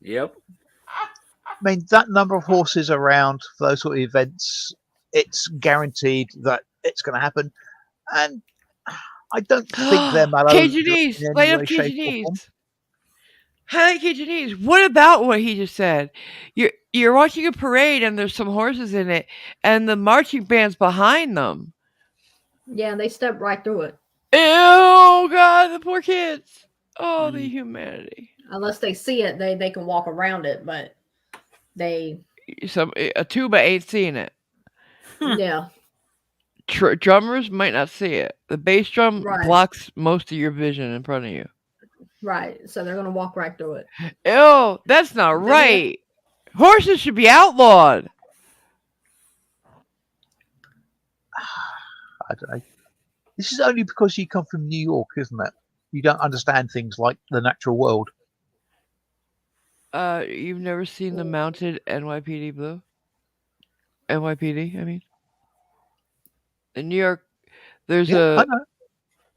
Yep. I mean, that number of horses around for those sort of events, it's guaranteed that it's going to happen. And I don't think they're Cajanese, in light any up way, shape, or form. Cajanese. Highlight Cajanese. What about what he just said? You're watching a parade and there's some horses in it, and the marching band's behind them. Yeah, they stepped right through it. Oh God, the poor kids. Oh, the humanity. Unless they see it, they can walk around it, but they A tuba ain't seeing it. yeah. Drummers might not see it. The bass drum Right. blocks most of your vision in front of you. Right. So they're gonna walk right through it. Ew, that's not right. Horses should be outlawed. I don't know. This is only because you come from New York, isn't it? You don't understand things like the natural world. You've never seen the mounted NYPD Blue? NYPD, I mean. In New York, there's Yeah, I know.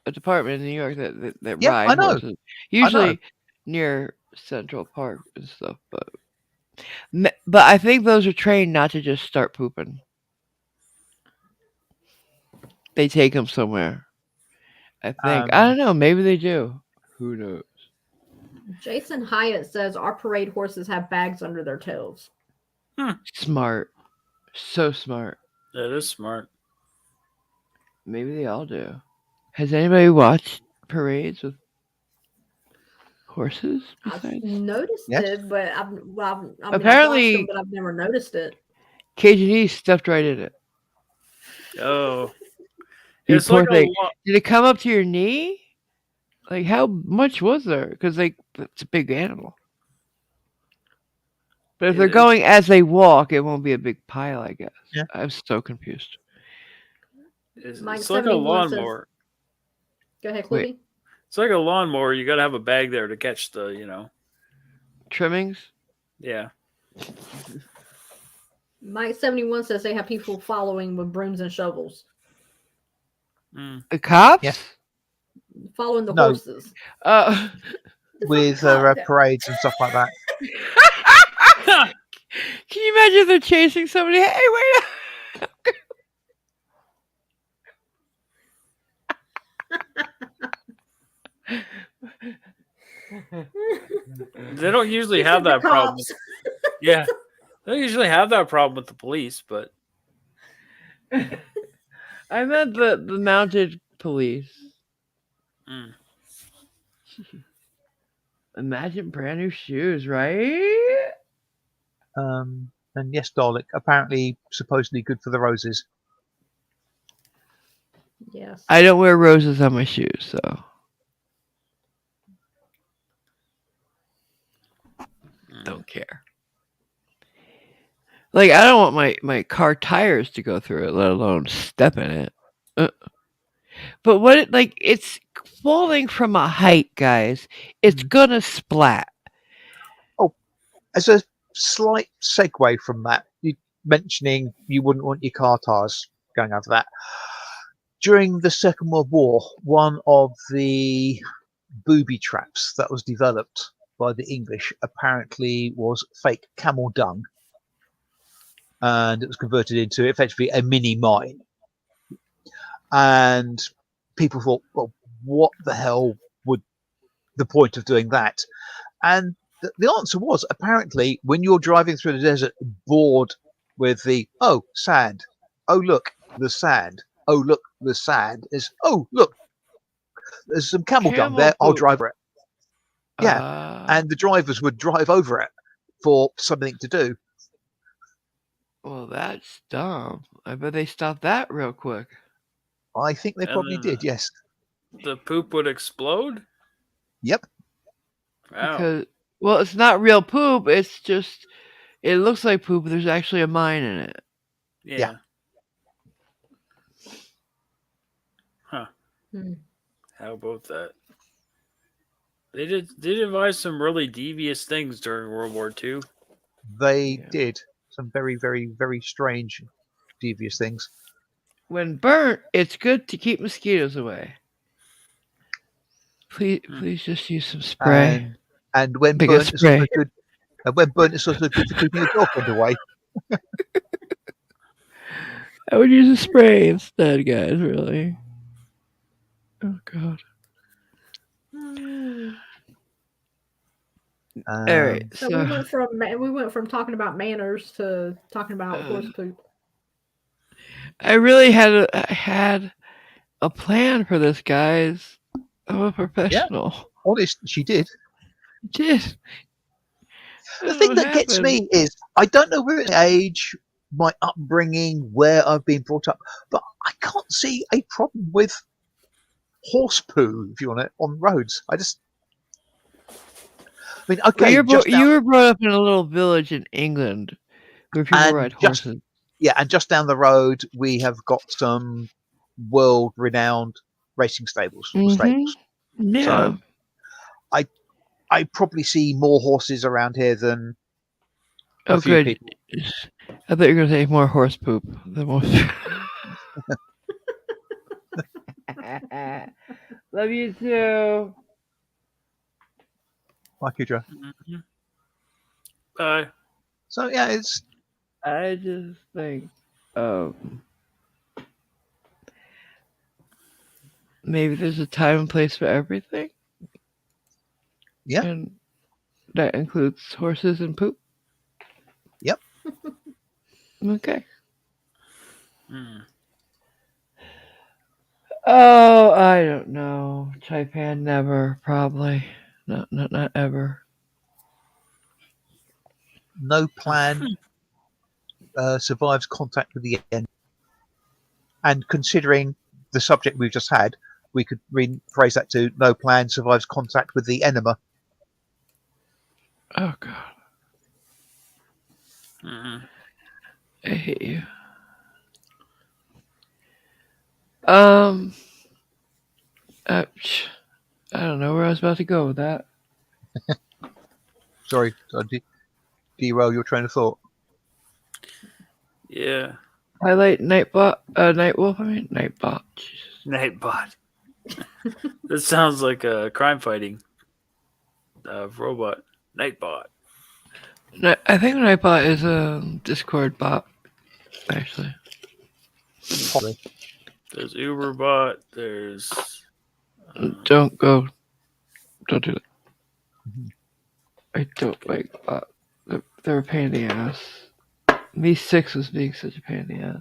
a department in New York that Yeah, I ride know. horses. Usually near Central Park and stuff, but I think those are trained not to just start pooping. They take them somewhere. I think. I don't know. Maybe they do. Who knows? Jason Hyatt says our parade horses have bags under their tails. Smart. So smart. That is smart. Maybe they all do. Has anybody watched parades with horses I've besides? noticed Yes. it, but I mean, Apparently- I've watched them, but I've never noticed it. Cajanese stepped right in it. Oh. You It's poor like a thing. lot. Did it come up to your knee? Like, how much was there? Because, it's a big animal. But if they're It- going as they walk, it won't be a big pile, I guess. Yeah. I'm so confused. It's Mike like a 71 says- lawnmower. Go ahead, Wait. Clippy. It's like a lawnmower. You got to have a bag there to catch the. Trimmings? Yeah. Mike 71 says they have people following with brooms and shovels, Mm. The cops? Yeah. following the No. horses. Uh, With Fuck that. parades and stuff like that. Can you imagine if they're chasing somebody? Hey, wait up! They don't usually She have said the that problem. cops. Yeah, they don't usually have that problem with the police, but I meant the mounted police. mm, Imagine brand new shoes, right? And yes, Dalek, apparently supposedly good for the roses. Yes. I don't wear roses on my shoes, so don't care. Like, I don't want my car tires to go through it, let alone step in it. But it's falling from a height, guys. It's gonna splat. Oh, as a slight segue from that, you mentioning you wouldn't want your car tires going over that. During the Second World War, one of the booby traps that was developed by the English apparently was fake camel dung, and it was converted into effectively a mini mine. And people thought, well, what the hell would the point of doing that? And the answer was apparently when you're driving through the desert bored with the sand, look, the sand, look, the sand is look, there's some camel dung Camel there, I'll poop. drive it. Yeah, Uh, and the drivers would drive over it for something to do. well, that's dumb. I bet they stopped that real quick. I think they And probably then did, yes. the poop would explode. Yep. Wow. Because, well, it's not real poop. It's just, it looks like poop, but there's actually a mine in it. Yeah. Huh. Hmm. How about that? They devise some really devious things during World War II. They Yeah. did some very, very, very strange, devious things. When burnt, it's good to keep mosquitoes away. Please just use some spray. And when Bigger burnt, it's also spray. good. And when burnt, it's also good for keeping your girlfriend away. I would use a spray instead, guys. Really. Oh God. All right. So we went from talking about manners to talking about horse poop. I really had a plan for this, guys. I'm a professional. Honest, she did. Did. The thing that gets me is I don't know where it's age, my upbringing, where I've been brought up, but I can't see a problem with horse poo, if you want it, on roads. I mean, okay, you were brought up in a little village in England where people ride horses. And just down the road we have got some world-renowned racing stables. Yeah. So I probably see more horses around here than a few good. people. I thought you were going to say more horse poop. Love you too. Like you, Joe. Mm-hmm. Bye. So yeah, it's. I just think maybe there's a time and place for everything. Yeah. And that includes horses and poop. Yep. Okay. Mm. Oh, I don't know. Taipan never, probably. Not ever. No plan survives contact with the enemy. And considering the subject we've just had, we could rephrase that to no plan survives contact with the enema. Oh, God. Mm-hmm. I hate you. I don't know where I was about to go with that. Sorry, I derail your train of thought. Yeah. Highlight Nightbot. Nightwolf. I mean Nightbot. Jesus. Nightbot. That sounds like a crime fighting robot. Nightbot. I think Nightbot is a Discord bot, actually. Probably. There's Uberbot. There's Don't do that. Mhm. I don't like bots. They're a pain in the ass. Me 6 was being such a pain in the ass.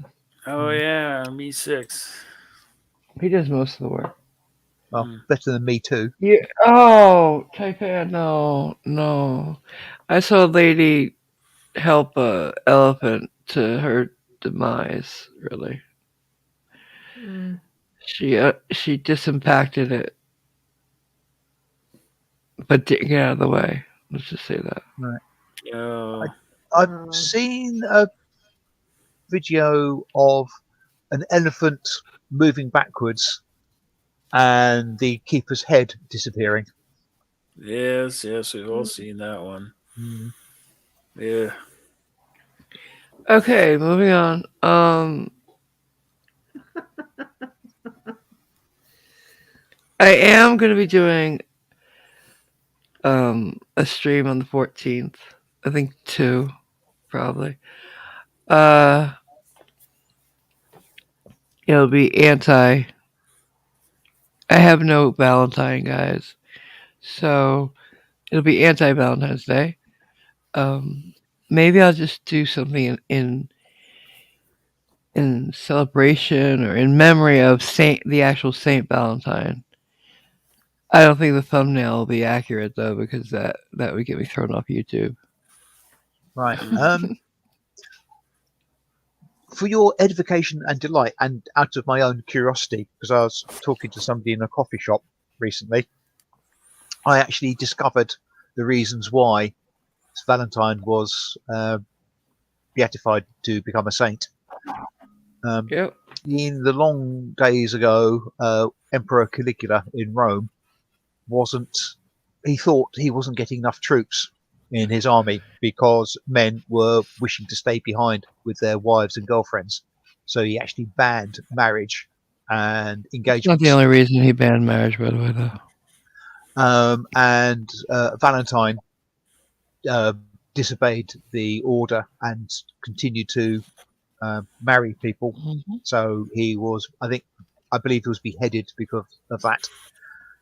oh yeah, Me 6. He does most of the work. Well, Hmm. better than me too. Yeah. Oh, Taipan, no. I saw a lady help a elephant to her demise. Really, Mm. she disimpacted it, but didn't get out of the way. Let's just say that. Oh, I've Oh. seen a video of an elephant moving backwards and the keeper's head disappearing. yes, we've all seen that one. Mm. Yeah. Okay, moving on. I am going to be doing a stream on the 14th. I think 2, probably. Uh, it'll be anti. I have no Valentine, guys, so it'll be anti Valentine's Day. Um, maybe I'll just do something in celebration or in memory of the actual Saint Valentine. I don't think the thumbnail will be accurate though, because that would get me thrown off YouTube. Right. Mm. For your edification and delight, and out of my own curiosity, because I was talking to somebody in a coffee shop recently, I actually discovered the reasons why Valentine was beatified to become a saint. Yep. In the long days ago, Emperor Caligula in Rome he thought he wasn't getting enough troops in his army because men were wishing to stay behind with their wives and girlfriends. So he actually banned marriage and It's not the engagements. only reason he banned marriage, by the way, though. And Valentine disobeyed the order and continued to marry people. Mm-hmm. So I believe he was beheaded because of that.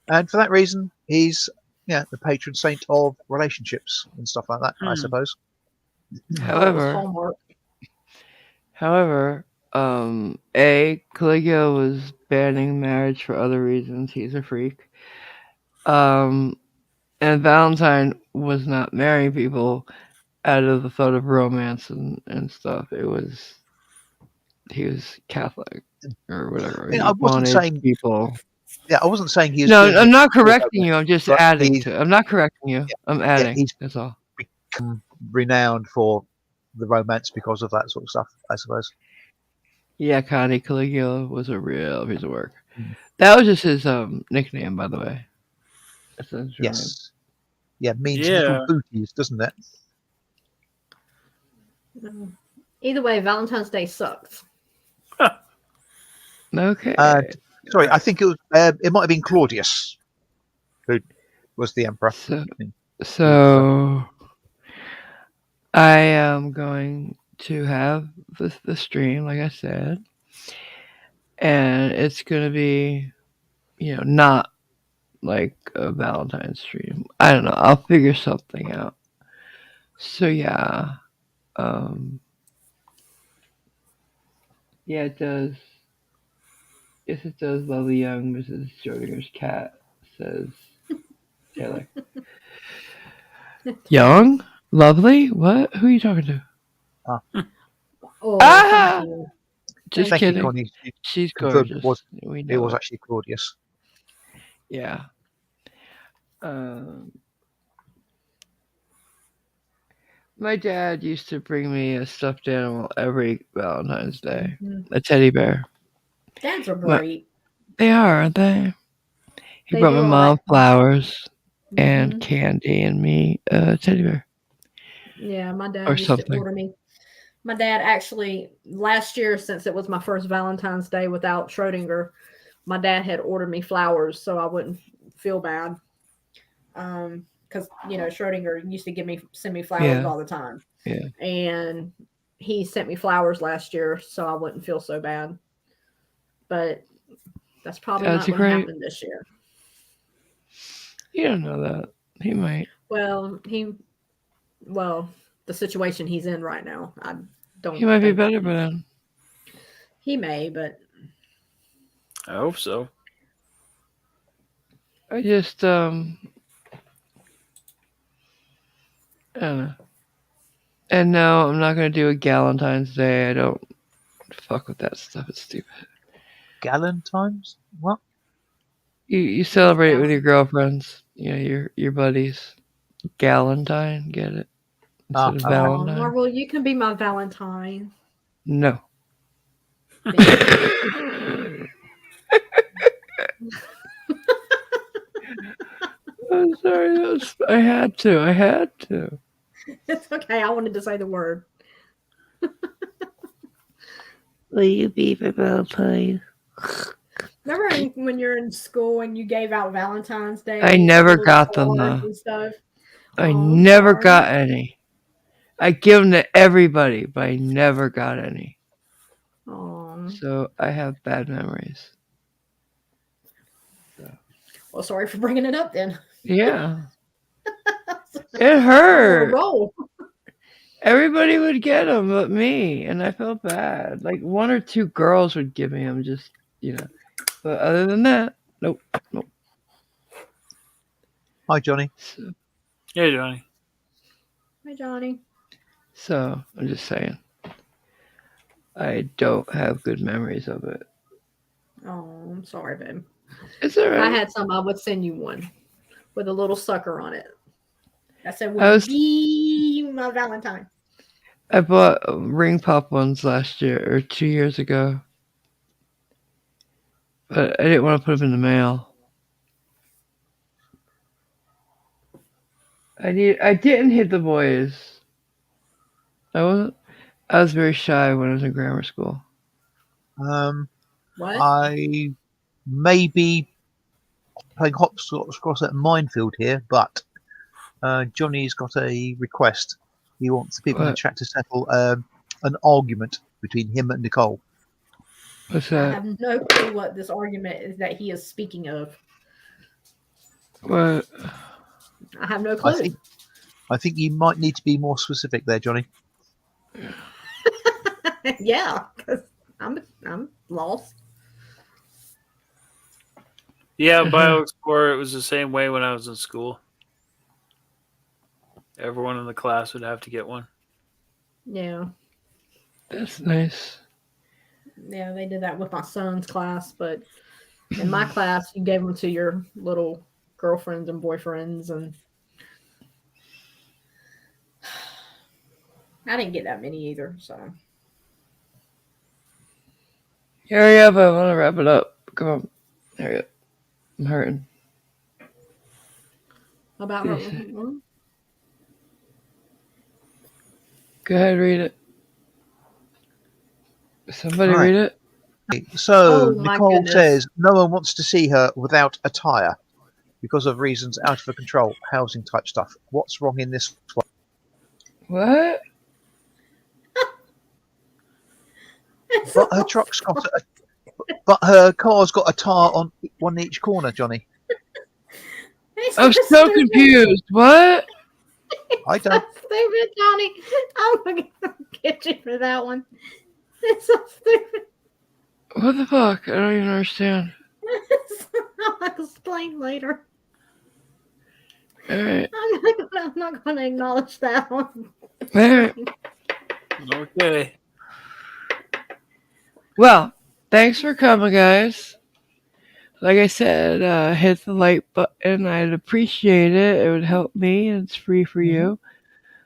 And for that reason, he's the patron saint of relationships and stuff like that, I Hmm. suppose. Oh, it was However, homework. however, Caligula was banning marriage for other reasons. He's a freak. Um, and Valentine was not marrying people out of the thought of romance and stuff. He was Catholic or whatever. I He wasn't wanted saying, people. I wasn't saying he was No, doing I'm it not for correcting romance, you. I'm just but adding to. I'm not correcting you. yeah, I'm adding. he's That's all. become renowned for the romance because of that sort of stuff, I suppose. Yeah, Connie Caligula was a real piece of work. Mm. That was just his nickname, by the way. That's his real name. Yes. Yeah, means little Yeah. booties, doesn't it? Mm. Either way, Valentine's Day sucks. Okay. Sorry, I think it might have been Claudius who was the emperor. So, in- so I am going to have the stream, like I said, and it's gonna be, not like a Valentine's stream. I don't know. I'll figure something out. So yeah, um, yeah, it does. Yes, it does. Lovely young Mrs. Schrodinger's cat, says Taylor. Young, lovely. What? Who are you talking to? Oh, Ah, thank you. just Thank you, kidding. Connie. You She's confirmed gorgeous. We it know was it. actually Claudius. Yeah. Um, my dad used to bring me a stuffed animal every Valentine's Day, Mhm. a teddy bear. Dads are My, great. they are, aren't they? He They brought do my a mom lot. flowers and Mhm. candy and me a teddy bear Yeah, my or dad used to something. order me. My dad actually last year, since it was my first Valentine's Day without Schrodinger, my dad had ordered me flowers so I wouldn't feel bad. because Schrodinger used to send me flowers Yeah. all the time. Yeah. And he sent me flowers last year, so I wouldn't feel so bad. But that's probably That's not going to great. happen this year. You don't know that. He might. Well, the situation he's in right now, I don't. He might be think better by then. He may, but I hope so. I just I don't know. And no, I'm not gonna do a Galentine's Day. I don't fuck with that stuff. It's stupid. Galentine's? What? You celebrate it with your girlfriends. Your buddies. Galentine, get it? Instead of Okay. Valentine. Marvel, you can be my Valentine. No. I'm sorry. I had to. It's okay. I wanted to say the word. Will you be my Valentine? Remember when you're in school and you gave out Valentine's Day? I never little got them cards though. and stuff. I Oh, I'm never sorry. got any. I give them to everybody, but I never got any. Oh, So I have bad memories. well, sorry for bringing it up then. Yeah. It On a hurt. roll. Everybody would get them but me, and I felt bad. Like 1 or 2 girls would give me them, just. But other than that, nope. Hi, Johnny. Hey, Johnny. Hi, Johnny. So I'm just saying, I don't have good memories of it. Oh, I'm sorry, babe. It's alright. If I had some, I would send you one with a little sucker on it. I said, I was- be my Valentine. I bought ring pop ones last year or 2 years ago, but I didn't want to put them in the mail. I didn't hit the boys. I was very shy when I was in grammar school. What? I may be playing hopscotch at a minefield here, but Johnny's got a request. He wants the people in the What? chat to settle an argument between him and Nicole. What's I that? have no clue what this argument is that he is speaking of. What? I have no clue. I think you might need to be more specific there, Johnny. Yeah, because I'm lost. Yeah, BioExplorer, it was the same way when I was in school. Everyone in the class would have to get one. Yeah. That's nice. Yeah, they did that with my son's class, but in my class, you gave them to your little girlfriends and boyfriends, and I didn't get that many either. So Hurry up! I want to wrap it up. Come on, hurry up. I'm hurting. about her. Go ahead, read it. Somebody Right. read it. So Oh, my Nicole goodness. says no one wants to see her without attire because of reasons out of her control, housing type stuff. What's wrong in this one? What? But her truck's got but her car's got a tire on one each corner, Johnny. I'm so confused. What? I don't. Stupid, Johnny. I'm gonna get you for that one. It's so stupid. What the fuck? I don't even understand. I'll explain later. All right. I'm not gonna acknowledge that one. All right. Okay. Well, thanks for coming, guys. Like I said, hit the like button. I'd appreciate it. It would help me, and it's free for you.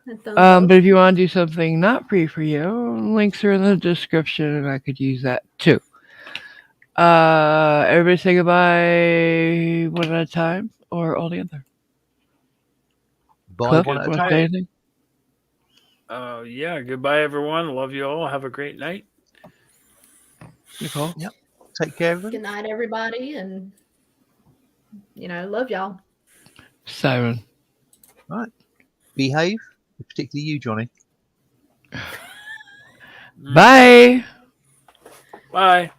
But if you want to do something not free for you, links are in the description, and I could use that too. Everybody say goodbye one at a time or all together. Bye Cliff, one at a want to time. say anything? Yeah, goodbye, everyone. Love you all. Have a great night. Nicole? Yep. Take care, everybody. Good night, everybody, and love y'all. Simon. Behave, particularly you, Johnny. Bye. Bye.